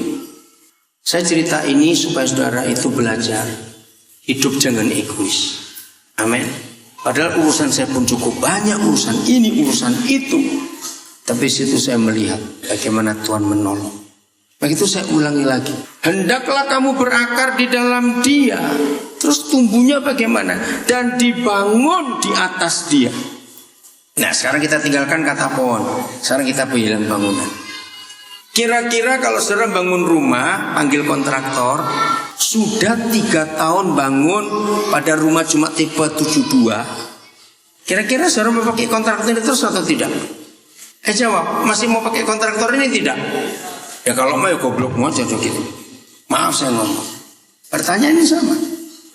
Saya cerita ini supaya saudara itu belajar. Hidup jangan egois. Amin. Padahal urusan saya pun cukup banyak, urusan ini, urusan itu. Tapi situ saya melihat bagaimana Tuhan menolong. Begitu saya ulangi lagi. Hendaklah kamu berakar di dalam Dia. Terus tumbuhnya bagaimana? Dan dibangun di atas Dia. Nah sekarang kita tinggalkan kata pohon. Sekarang kita bilang bangunan. Kira-kira kalau saudara bangun rumah, panggil kontraktor, sudah 3 tahun bangun pada rumah cuma tipe 72. Kira-kira saudara mau pakai kontraktor ini terus atau tidak? Jawab, masih mau pakai kontraktor ini tidak? Ya kalau mau ya goblok mau aja gitu. Maaf saya ngomong. Pertanyaannya sama.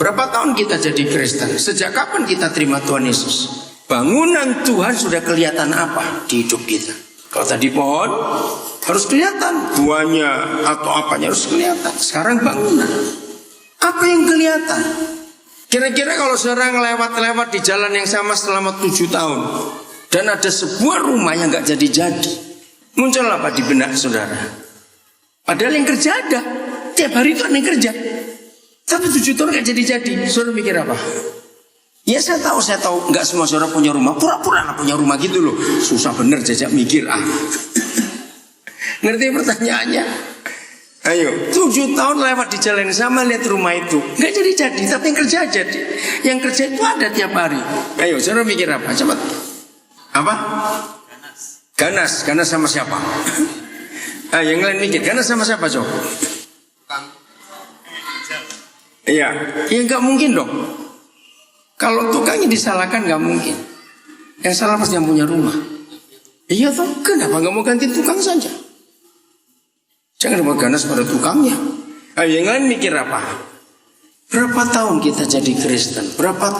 Berapa tahun kita jadi Kristen? Sejak kapan kita terima Tuhan Yesus? Bangunan Tuhan sudah kelihatan apa di hidup kita? Kalau tadi pohon harus kelihatan buahnya atau apanya harus kelihatan. Sekarang bangunan. Apa yang kelihatan? Kira-kira kalau seorang lewat-lewat di jalan yang sama selama 7 tahun dan ada sebuah rumah yang gak jadi-jadi, muncul apa di benak saudara? Padahal yang kerja ada. Tiap hari itu ada yang kerja. Tapi 7 tahun gak jadi-jadi. Saudara mikir apa? Ya saya tahu. Gak semua saudara punya rumah. Pura-pura lah punya rumah gitu loh. Susah bener jajak mikir. Ngerti pertanyaannya? Ayo, 7 tahun lewat di jalan yang sama, lihat rumah itu gak jadi-jadi. Tapi yang kerja jadi. Yang kerja itu ada tiap hari. Ayo, saudara mikir apa? Cepat. Apa? Ganas sama siapa? Yang lain mikir, ganas sama siapa coba? Iya, ya nggak mungkin dong. Kalau tukangnya disalahkan nggak mungkin. Yang salah pasti yang punya rumah. Iya toh, kenapa nggak mau ganti tukang saja? Jangan mau ganas pada tukangnya. Yang lain mikir apa? Berapa tahun kita jadi Kristen?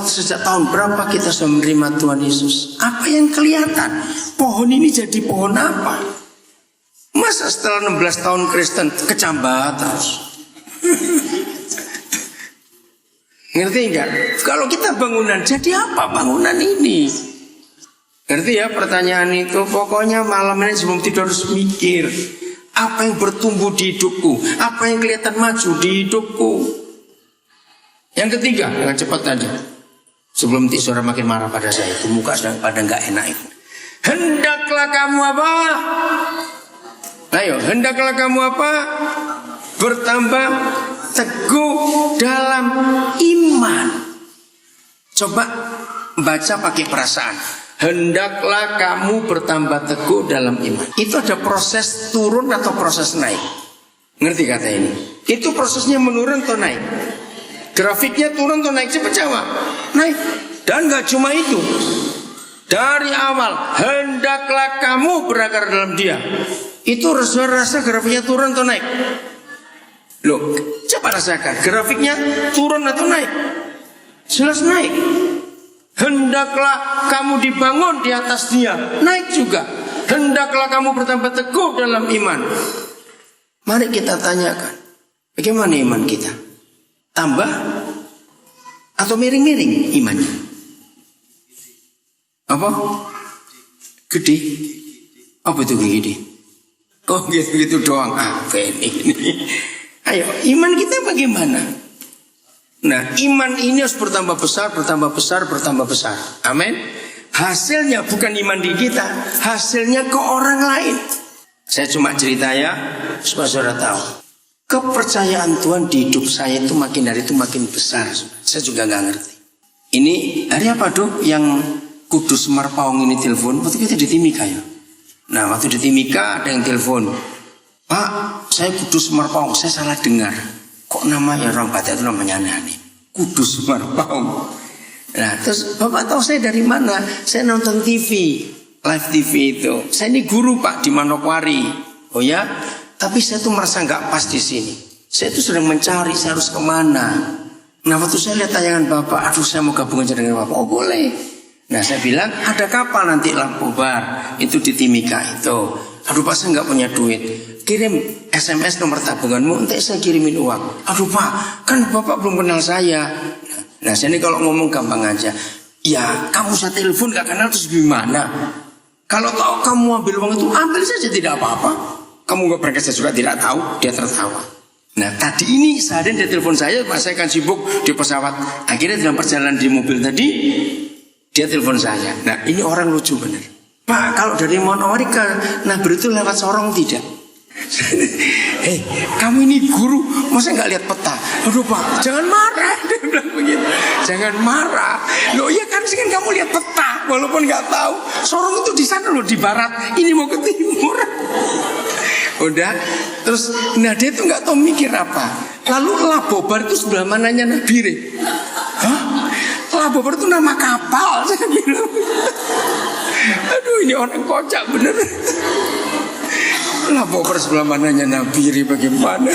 Sejak tahun berapa kita sudah menerima Tuhan Yesus? Apa yang kelihatan? Pohon ini jadi pohon apa? Masa setelah 16 tahun Kristen kecambat terus? Ngerti enggak? Kalau kita bangunan, jadi apa bangunan ini? Ngerti ya pertanyaan itu? Pokoknya malam ini sebelum tidur harus mikir. Apa yang bertumbuh di hidupku? Apa yang kelihatan maju di hidupku? Yang ketiga, dengan cepat aja. Sebelum saudara makin marah pada saya, itu muka sedang pada enggak enak itu. Hendaklah kamu apa? Ayo, hendaklah kamu apa? Bertambah teguh dalam iman. Coba baca pakai perasaan. Hendaklah kamu bertambah teguh dalam iman. Itu ada proses turun atau proses naik? Ngerti kata ini? Itu prosesnya menurun atau naik? Grafiknya turun atau naik? Cepat jawab. Naik. Dan gak cuma itu. Dari awal, hendaklah kamu berakar dalam Dia. Itu rasa grafiknya turun atau naik? Loh, coba rasakan. Grafiknya turun atau naik? Jelas naik. Hendaklah kamu dibangun di atas dia, naik juga. Hendaklah kamu bertambah teguh dalam iman. Mari kita tanyakan, bagaimana iman kita? Tambah atau miring-miring imannya? Apa? Gede? Apa itu gede? Kok gitu-gitu doang? Ini. Ayo, iman kita bagaimana? Nah, iman ini harus bertambah besar, bertambah besar, bertambah besar. Amin. Hasilnya bukan iman di kita, hasilnya ke orang lain. Saya cuma cerita ya, supaya saudara tahu. Kepercayaan Tuhan di hidup saya itu makin hari itu makin besar. Saya juga nggak ngerti. Ini hari apa Dok yang Kudus Marpaung ini telepon? Waktu kita di Timika ya. Nah, waktu di Timika ada yang telepon. Pak, saya Kudus Marpaung, saya salah dengar. Kok namanya orang Batak itu namanya aneh-aneh. Kudus Marpaung. Nah, terus Bapak tahu saya dari mana? Saya nonton TV, live TV itu. Saya ini guru Pak di Manokwari. Oh ya? Tapi saya tuh merasa nggak pas di sini. Saya tuh sedang mencari saya harus kemana. Nah, waktu saya lihat tayangan Bapak, aduh saya mau gabung aja dengan Bapak. Oh boleh. Nah, saya bilang ada kapal nanti Lampu Bar itu di Timika itu. Aduh Pak, saya nggak punya duit. Kirim SMS nomor tabunganmu, nanti saya kirimin uang. Aduh Pak, kan Bapak belum kenal saya. Nah, saya ini kalau ngomong gampang aja. Ya, kamu saya telepon gak kenal terus gimana? Kalau tahu kamu ambil uang itu, ambil saja tidak apa-apa. Kamu gak berangkat saya juga tidak tahu. Dia tertawa. Nah, tadi ini seharian dia telepon saya, Pak saya kan sibuk di pesawat. Akhirnya dalam perjalanan di mobil tadi, dia telepon saya. Nah, ini orang lucu bener. Pak, kalau dari Manokwari ke Nabir itu lewat Sorong tidak? Hei, kamu ini guru, masa nggak lihat peta? Aduh Pak, jangan marah. Dia bilang begitu. Jangan marah. Loh iya kan, kamu lihat peta, walaupun nggak tahu. Sorong itu di sana loh, di barat. Ini mau ke timur. Udah, terus nah dia tuh nggak tahu mikir apa. Lalu Labobar itu sebelah mananya Nabire? Hah? Labobar itu nama kapal, saya bilang. Aduh, ini orang kocak bener. Labobar sebelah mananya Nabire bagaimana?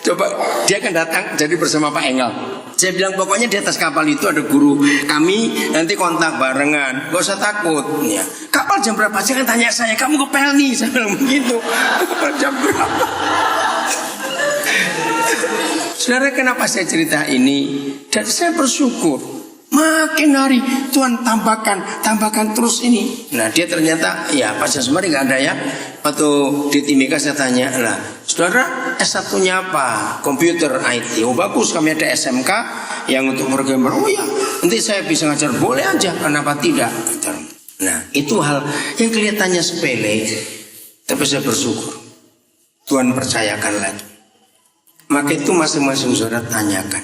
Coba dia akan datang jadi bersama Pak Engel. Saya bilang pokoknya di atas kapal itu ada guru kami, nanti kontak barengan, gak usah takut ya. Kapal jam berapa? Jangan tanya saya, kamu ke Pelni. Saya bilang begitu. Kapal jam berapa? Saudara, kenapa saya cerita ini? Dan saya bersyukur makin hari Tuhan tambahkan terus ini. Nah dia ternyata ya Pak Jasmari nggak ada ya. Waktu di Timika saya tanya lah, saudara S1-nya apa? Komputer IT. Oh bagus, kami ada SMK yang untuk programmer. Oh ya, nanti saya bisa ngajar, boleh aja, kenapa tidak? Nah itu hal yang kelihatannya sepele, tapi saya bersyukur Tuhan percayakan lagi. Maka itu masing-masing saudara tanyakan,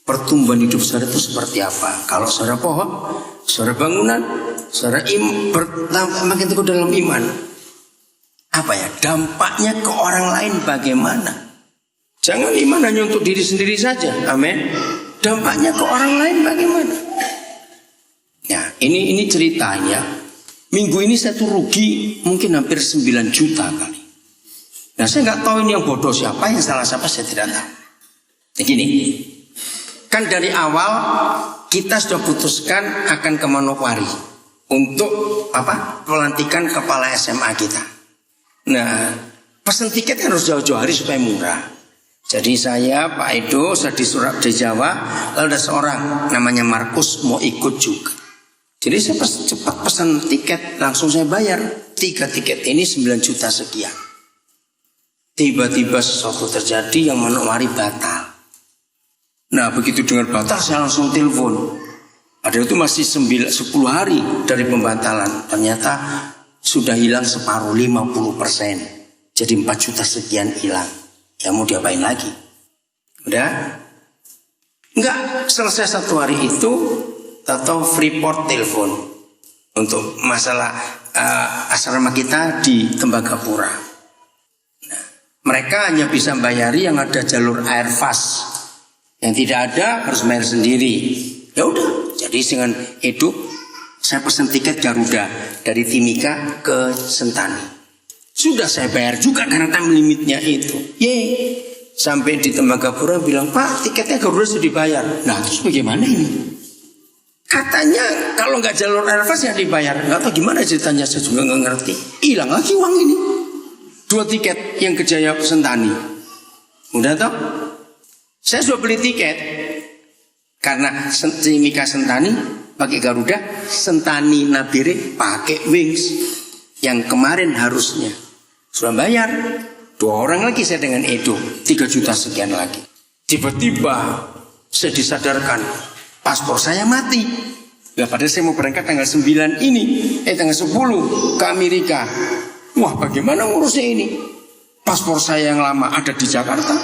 pertumbuhan hidup saudara itu seperti apa? Kalau saudara pohon, saudara bangunan, saudara makin teguh dalam iman. Apa ya dampaknya ke orang lain bagaimana? Jangan iman hanya untuk diri sendiri saja. Amin. Dampaknya ke orang lain bagaimana? Ya, ini ceritanya. Minggu ini saya tuh rugi mungkin hampir 9 juta kali. Nah, saya nggak tahu ini yang bodoh siapa, yang salah siapa saya tidak tahu. Nah, gini. Kan dari awal kita sudah putuskan akan ke Manokwari untuk apa? Pelantikan kepala SMA kita. Nah, pesen tiket harus jauh-jauh hari supaya murah. Jadi saya, Pak Edo, saya di Jawa, lalu ada seorang namanya Markus mau ikut juga. Jadi saya cepat pesan tiket, langsung saya bayar. 3 tiket ini 9 juta sekian. Tiba-tiba sesuatu terjadi yang Manokwari batal. Nah begitu dengar batal saya langsung telepon. Padahal itu masih 10 hari dari pembatalan. Ternyata sudah hilang separuh, 50%. Jadi 4 juta sekian hilang. Ya mau diapain lagi? Udah? Enggak, selesai 1 hari itu atau Freeport telepon untuk masalah asrama kita di Tembagapura. Nah, mereka hanya bisa bayari yang ada jalur air fast. Yang tidak ada harus bayar sendiri. Ya udah, jadi dengan Edo saya pesan tiket Garuda dari Timika ke Sentani. Sudah saya bayar juga karena time limitnya itu. Sampai di Tembagapura bilang, Pak, tiketnya Garuda sudah dibayar. Nah terus bagaimana ini? Katanya kalau nggak jalur Airfast ya dibayar. Nggak tahu gimana ceritanya, saya juga nggak ngerti. Hilang lagi uang ini. 2 tiket yang ke Jaya Sentani. Udah toh? Saya sudah beli tiket. Karena Mika Sentani pakai Garuda, Sentani Nabire pakai Wings. Yang kemarin harusnya sudah bayar. 2 orang lagi saya dengan Edo, 3 juta sekian lagi. Tiba-tiba saya disadarkan paspor saya mati. Ya padahal saya mau berangkat tanggal 9 ini, tanggal 10 ke Amerika. Wah bagaimana ngurusnya ini? Paspor saya yang lama ada di Jakarta,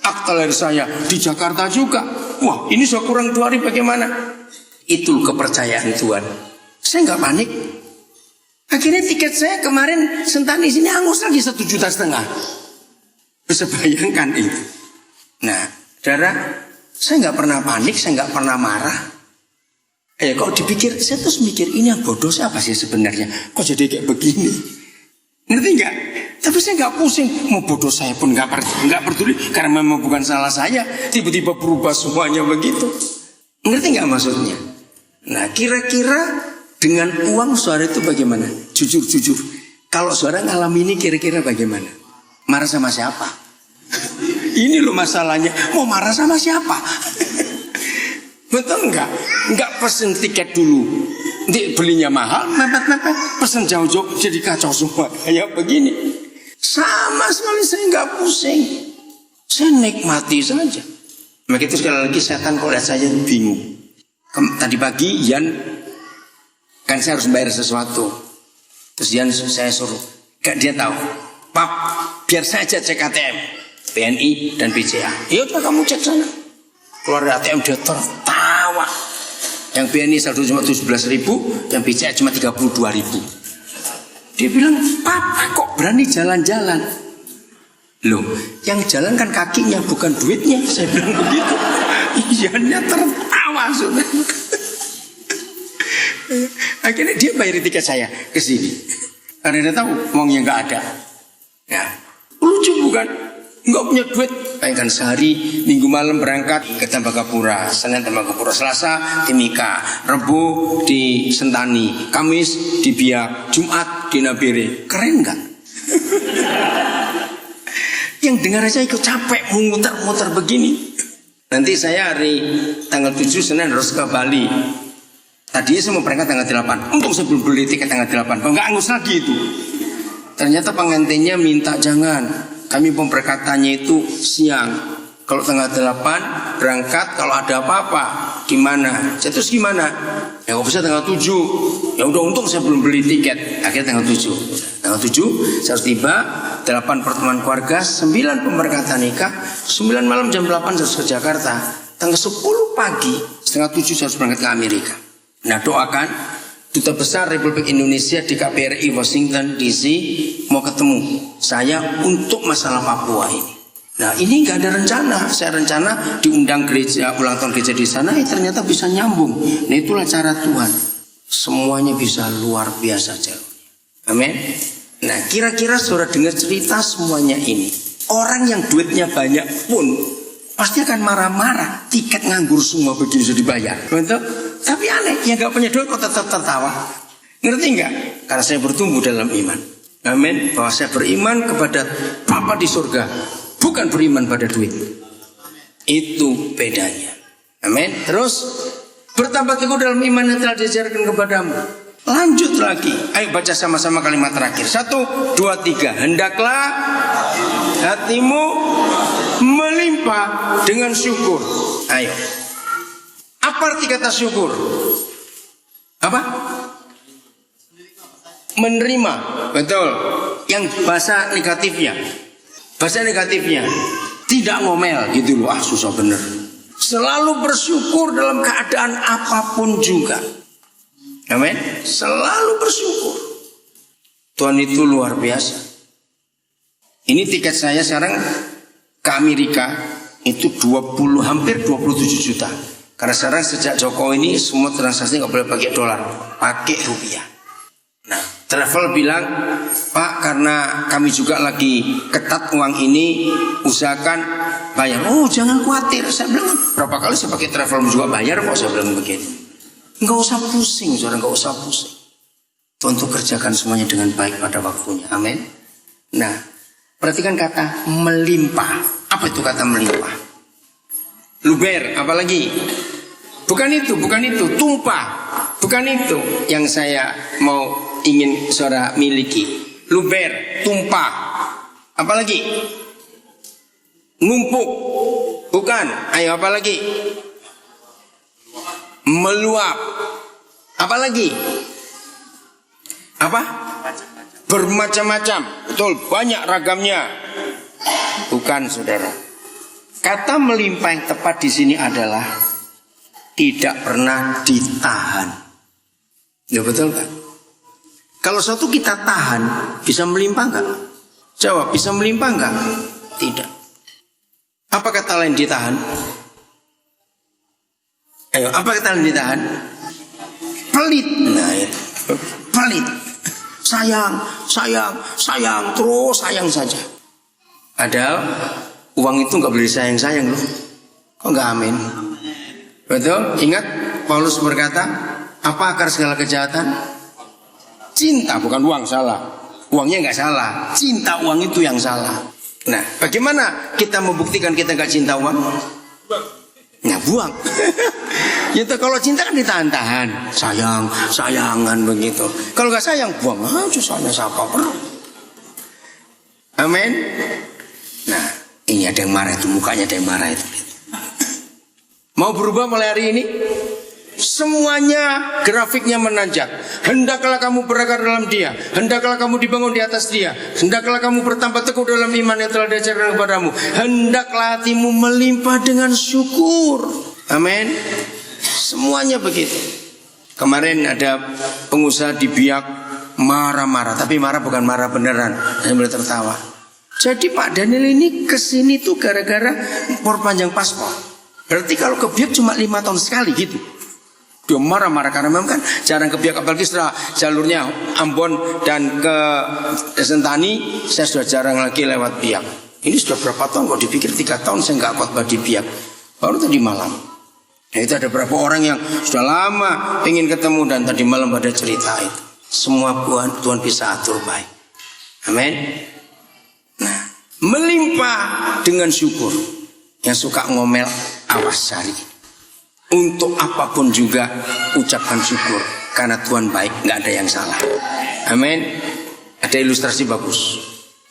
akta lahir saya di Jakarta juga. Wah ini sudah kurang 2 hari bagaimana? Itu kepercayaan Tuhan. Saya nggak panik. Akhirnya tiket saya kemarin Sentani sini angus lagi 1,5 juta. Bisa bayangkan itu. Nah, saudara, saya nggak pernah panik, saya nggak pernah marah. Kalau dipikir, saya terus mikir ini yang bodoh siapa sih sebenarnya? Kok jadi kayak begini? Ngerti nggak? Tapi saya nggak pusing. Mau bodoh saya pun nggak peduli karena memang bukan salah saya. Tiba-tiba berubah semuanya begitu. Ngerti nggak maksudnya? Nah, kira-kira dengan uang saudara itu bagaimana? Jujur. Kalau saudara ngalami ini kira-kira bagaimana? Marah sama siapa? Ini loh masalahnya. Mau marah sama siapa? Betul enggak? Enggak pesen tiket dulu. Nanti belinya mahal, mepet. Pesen jauh-jauh jadi kacau semua. Kayak begini. Sama sekali saya enggak pusing. Saya nikmati saja. Begitu sekali lagi setan kalau lihat saya bingung. Tadi pagi Yan, kan saya harus bayar sesuatu. Terus Yan saya suruh, gak dia tahu. Pap, biar saja cek ATM BNI dan BCA. Ya udah kamu cek sana. Keluar dari ATM dia tertawa. Yang BNI saldo cuma 17.000, yang BCA cuma 32.000. Dia bilang, Pap, kok berani jalan-jalan? Loh, yang jalan kan kakinya bukan duitnya. Saya bilang begitu. Iyannya tertawa sudah. Akhirnya dia bayar tiket saya ke sini. Karena dia tahu uangnya nggak ada. Ya, lucu bukan? Nggak punya duit. Bayangkan sehari Minggu malam berangkat ke Tembagapura, Senin Tembagapura, Selasa Timika, Rebo di Sentani, Kamis di Biak, Jumat di Nabire. Keren nggak? Yang dengar aja ikut capek muter-muter begini. Nanti saya hari tanggal 7 Senin harus ke Bali. Tadinya saya mau berangkat tanggal 8. Untung saya belum beli tiket tanggal 8. Kalau nggak angus lagi itu. Ternyata pengantinnya minta jangan. Kami pemberkatannya itu siang. Kalau tanggal 8 berangkat, kalau ada apa-apa gimana? Saya terus gimana? Ya nggak bisa tanggal 7. Ya udah untung saya belum beli tiket. Akhirnya tanggal 7. Tanggal 7 saya harus tiba. 8 pertemuan keluarga, 9 pemberkatan nikah, 9 malam jam 8 saya harus ke Jakarta. Tanggal 10 pagi, setengah 7 saya harus berangkat ke Amerika. Nah doakan Duta Besar Republik Indonesia di KBRI Washington DC mau ketemu saya untuk masalah Papua ini. Nah ini nggak ada rencana. Saya rencana diundang gereja ulang tahun gereja di sana, ternyata bisa nyambung. Nah itulah cara Tuhan. Semuanya bisa luar biasa jalurnya. Amin. Nah kira-kira saudara dengar cerita semuanya ini. Orang yang duitnya banyak pun pasti akan marah-marah. Tiket nganggur semua begini sudah dibayar. Betul? Tapi aneh, yang gak punya duit kok tetap tertawa. Ngerti gak? Karena saya bertumbuh dalam iman. Amin. Bahwa saya beriman kepada Bapa di surga, bukan beriman pada duit. Itu bedanya. Amin. Terus bertambah teguh dalam iman yang telah diajarkan kepadamu. Lanjut lagi. Ayo baca sama-sama kalimat terakhir. 1, 2, 3. Hendaklah hatimu melimpah dengan syukur. Ayo. Apa arti kata syukur? Apa? Menerima. Betul. Yang bahasa negatifnya. Bahasa negatifnya tidak ngomel gitu loh. Susah bener. Selalu bersyukur dalam keadaan apapun juga. Amin. Selalu bersyukur. Tuhan itu luar biasa. Ini tiket saya sekarang ke Amerika itu hampir 27 juta. Karena sekarang sejak Jokowi ini semua transaksi nggak boleh pakai dolar, pakai rupiah. Nah, Travel bilang, Pak, karena kami juga lagi ketat uang ini, usahakan bayar. Oh, jangan khawatir. Saya bilang, berapa kali saya pakai travel juga bayar kok, saya bilang begini. Enggak usah pusing, saudara, enggak usah pusing. Tuhan tuh kerjakan semuanya dengan baik pada waktunya. Amin. Nah, perhatikan kata melimpah. Apa itu kata melimpah? Luber, apalagi? Bukan itu, tumpah. Bukan itu yang saya ingin saudara miliki. Luber, tumpah. Apalagi? Numpuk. Bukan. Ayo apalagi? Meluap. Apalagi? Apa? Bermacam-macam. Betul, banyak ragamnya. Bukan, saudara. Kata melimpah yang tepat di sini adalah tidak pernah ditahan. Ya betul kan? Kalau suatu kita tahan, bisa melimpah enggak? Jawab, bisa melimpah enggak? Tidak. Apa kata lain ditahan? Ayo, apa kata lain ditahan? Pelit. Nah, itu. Pelit. Sayang, terus sayang saja. Padahal uang itu enggak boleh sayang-sayang loh. Kok enggak amin? Betul? Ingat Paulus berkata, apa akar segala kejahatan? Cinta, bukan uang, salah. Uangnya nggak salah, cinta uang itu yang salah. Nah, bagaimana kita membuktikan kita nggak cinta uang? Nah, buang. Itu kalau cinta kan ditahan-tahan, sayangan begitu. Kalau nggak sayang, buang aja sana siapa perlu. Amin. Nah, ini ada yang marah itu, mukanya ada yang marah itu. Mau berubah mulai hari ini? Semuanya grafiknya menanjak. Hendaklah kamu berakar dalam dia. Hendaklah kamu dibangun di atas dia. Hendaklah kamu bertambah teguh dalam iman yang telah diajarkan kepadamu. Hendaklah hatimu melimpah dengan syukur. Amin. Semuanya begitu. Kemarin ada pengusaha di Biak marah-marah. Tapi marah bukan marah beneran. Saya boleh tertawa. Jadi Pak Daniel ini kesini tuh gara-gara perpanjang paspor. Berarti kalau ke Biak cuma 5 tahun sekali gitu. Dia marah-marah karena memang kan jarang ke Biak. Apalagi setelah jalurnya Ambon dan ke Sentani, saya sudah jarang lagi lewat Biak. Ini sudah berapa tahun, kalau dipikir 3 tahun saya nggak khotbah di Biak. Baru tadi malam. Nah, itu ada beberapa orang yang sudah lama ingin ketemu dan tadi malam pada cerita itu. Semua Tuhan bisa atur baik. Amin. Nah, melimpah dengan syukur. Yang suka ngomel, awas cari. Untuk apapun juga ucapkan syukur. Karena Tuhan baik, nggak ada yang salah. Amin. Ada ilustrasi bagus.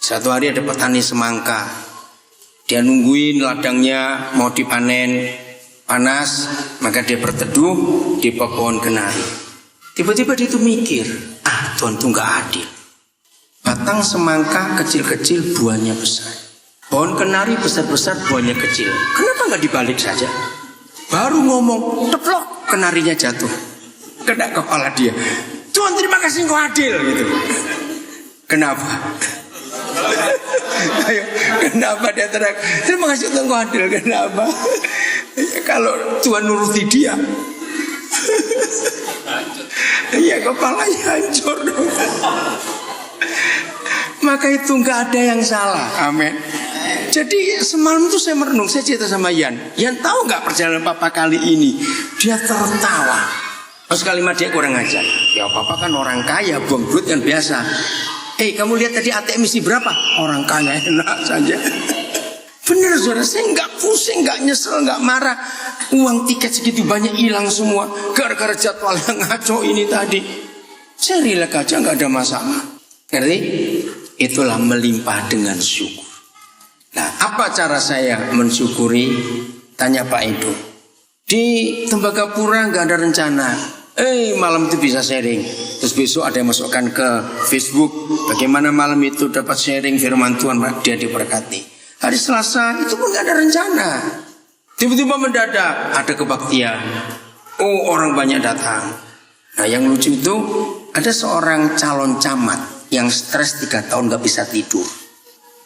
Satu hari ada petani semangka. Dia nungguin ladangnya mau dipanen, panas, maka dia berteduh di pohon kenari. Tiba-tiba dia tuh mikir, Tuhan tuh nggak adil. Batang semangka kecil-kecil, buahnya besar. Pohon kenari besar-besar, buahnya kecil. Kenapa nggak dibalik saja? Baru ngomong, teplok, kenarinya jatuh, kena kepala dia. Tuhan terima kasih engkau adil gitu. Kenapa? Ayo, kenapa dia teriak? Terima kasih Tuhan engkau adil. Kenapa? Kalau Tuhan nuruti dia, ya kepalanya hancur dong. Maka itu nggak ada yang salah. Amin. Jadi semalam itu saya merenung, saya cerita sama Yan. Yan tahu nggak perjalanan papa kali ini? Dia tertawa. Pas kalimat dia kurang ajar. Ya papa kan orang kaya, buang duit yang biasa. Kamu lihat tadi ATM isi berapa? Orang kaya enak saja. Bener saudara, saya nggak pusing, nggak nyesel, nggak marah. Uang tiket segitu banyak hilang semua gara-gara jadwal yang ngaco ini tadi. Saya rileks aja, nggak ada masalah. Ngerti? Itulah melimpah dengan syukur. Nah, apa cara saya mensyukuri? Tanya Pak Edo. Di Tembagapura nggak ada rencana. Malam itu bisa sharing. Terus besok ada yang masukkan ke Facebook. Bagaimana malam itu dapat sharing firman Tuhan, dia diberkati. Hari Selasa itu pun nggak ada rencana. Tiba-tiba mendadak ada kebaktian. Orang banyak datang. Nah, yang lucu itu ada seorang calon camat yang stres 3 tahun nggak bisa tidur.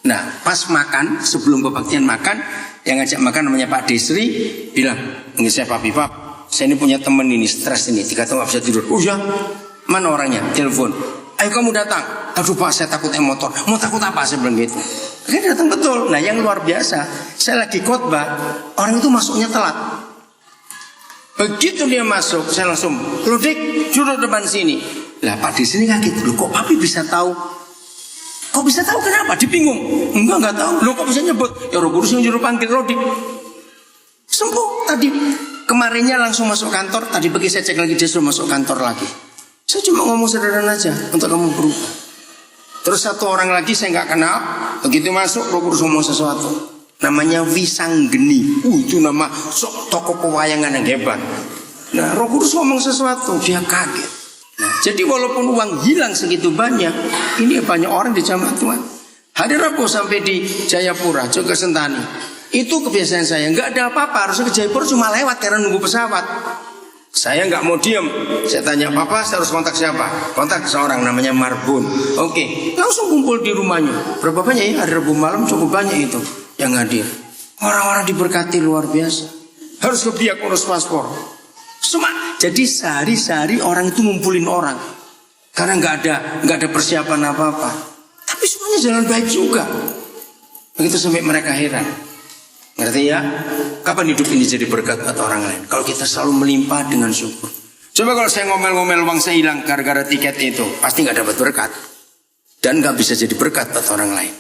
Nah, pas makan, sebelum kebaktian makan, yang ngajak makan namanya Pak Desri, bilang, ini saya Pak, saya ini punya teman ini, stres ini, 3 tahun gak bisa tidur. Ya, mana orangnya? Telepon. Ayo kamu datang. Aduh Pak, saya takut motor. Mau takut apa? Saya bilang gitu. Akhirnya datang betul. Nah yang luar biasa, saya lagi khotbah, orang itu masuknya telat. Begitu dia masuk, saya langsung, "Loh Dik, duduk depan sini." Lah Pak di sini kaget. Loh kok Papi bisa tahu? Kok bisa tahu kenapa? Dibingung. Enggak tahu. Loh kok bisa nyebut? Ya Roh Kudus yang nyuruh panggil Rodik. Sembuh tadi. Kemarinnya langsung masuk kantor. Tadi pagi saya cek lagi, dia sudah masuk kantor lagi. Saya cuma ngomong sederhana aja untuk kamu berubah. Terus satu orang lagi saya nggak kenal. Begitu masuk Roh Kudus ngomong sesuatu. Namanya Wisanggeni. Itu nama tokoh pewayangan yang hebat. Nah Roh Kudus ngomong sesuatu, dia kaget. Nah, jadi walaupun uang hilang segitu banyak, ini banyak orang di jamaah Tuhan. Hari Rabu sampai di Jayapura, juga Sentani. Itu kebiasaan saya, nggak ada apa-apa. Harusnya ke Jayapura cuma lewat karena nunggu pesawat. Saya nggak mau diem. Saya tanya, Papa saya harus kontak siapa? Kontak seorang namanya Marbun. Oke, langsung kumpul di rumahnya. Berapa banyak ya? Hari Rabu malam cukup banyak itu yang hadir. Orang-orang diberkati luar biasa. Harus ke pihak urus paspor. Jadi sehari-hari orang itu ngumpulin orang. Karena nggak ada persiapan apa-apa. Tapi semuanya jalan baik juga. Begitu sampai mereka heran. Ngerti ya? Kapan hidup ini jadi berkat buat orang lain? Kalau kita selalu melimpah dengan syukur. Coba kalau saya ngomel-ngomel uang saya hilang gara-gara tiket itu, pasti nggak dapat berkat. Dan nggak bisa jadi berkat buat orang lain.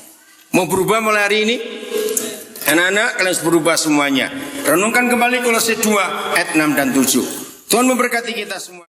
Mau berubah mulai hari ini? Anak-anak kalian harus berubah semuanya. Renungkan kembali Kolose 2 ayat 6 dan 7. Tuhan memberkati kita semua.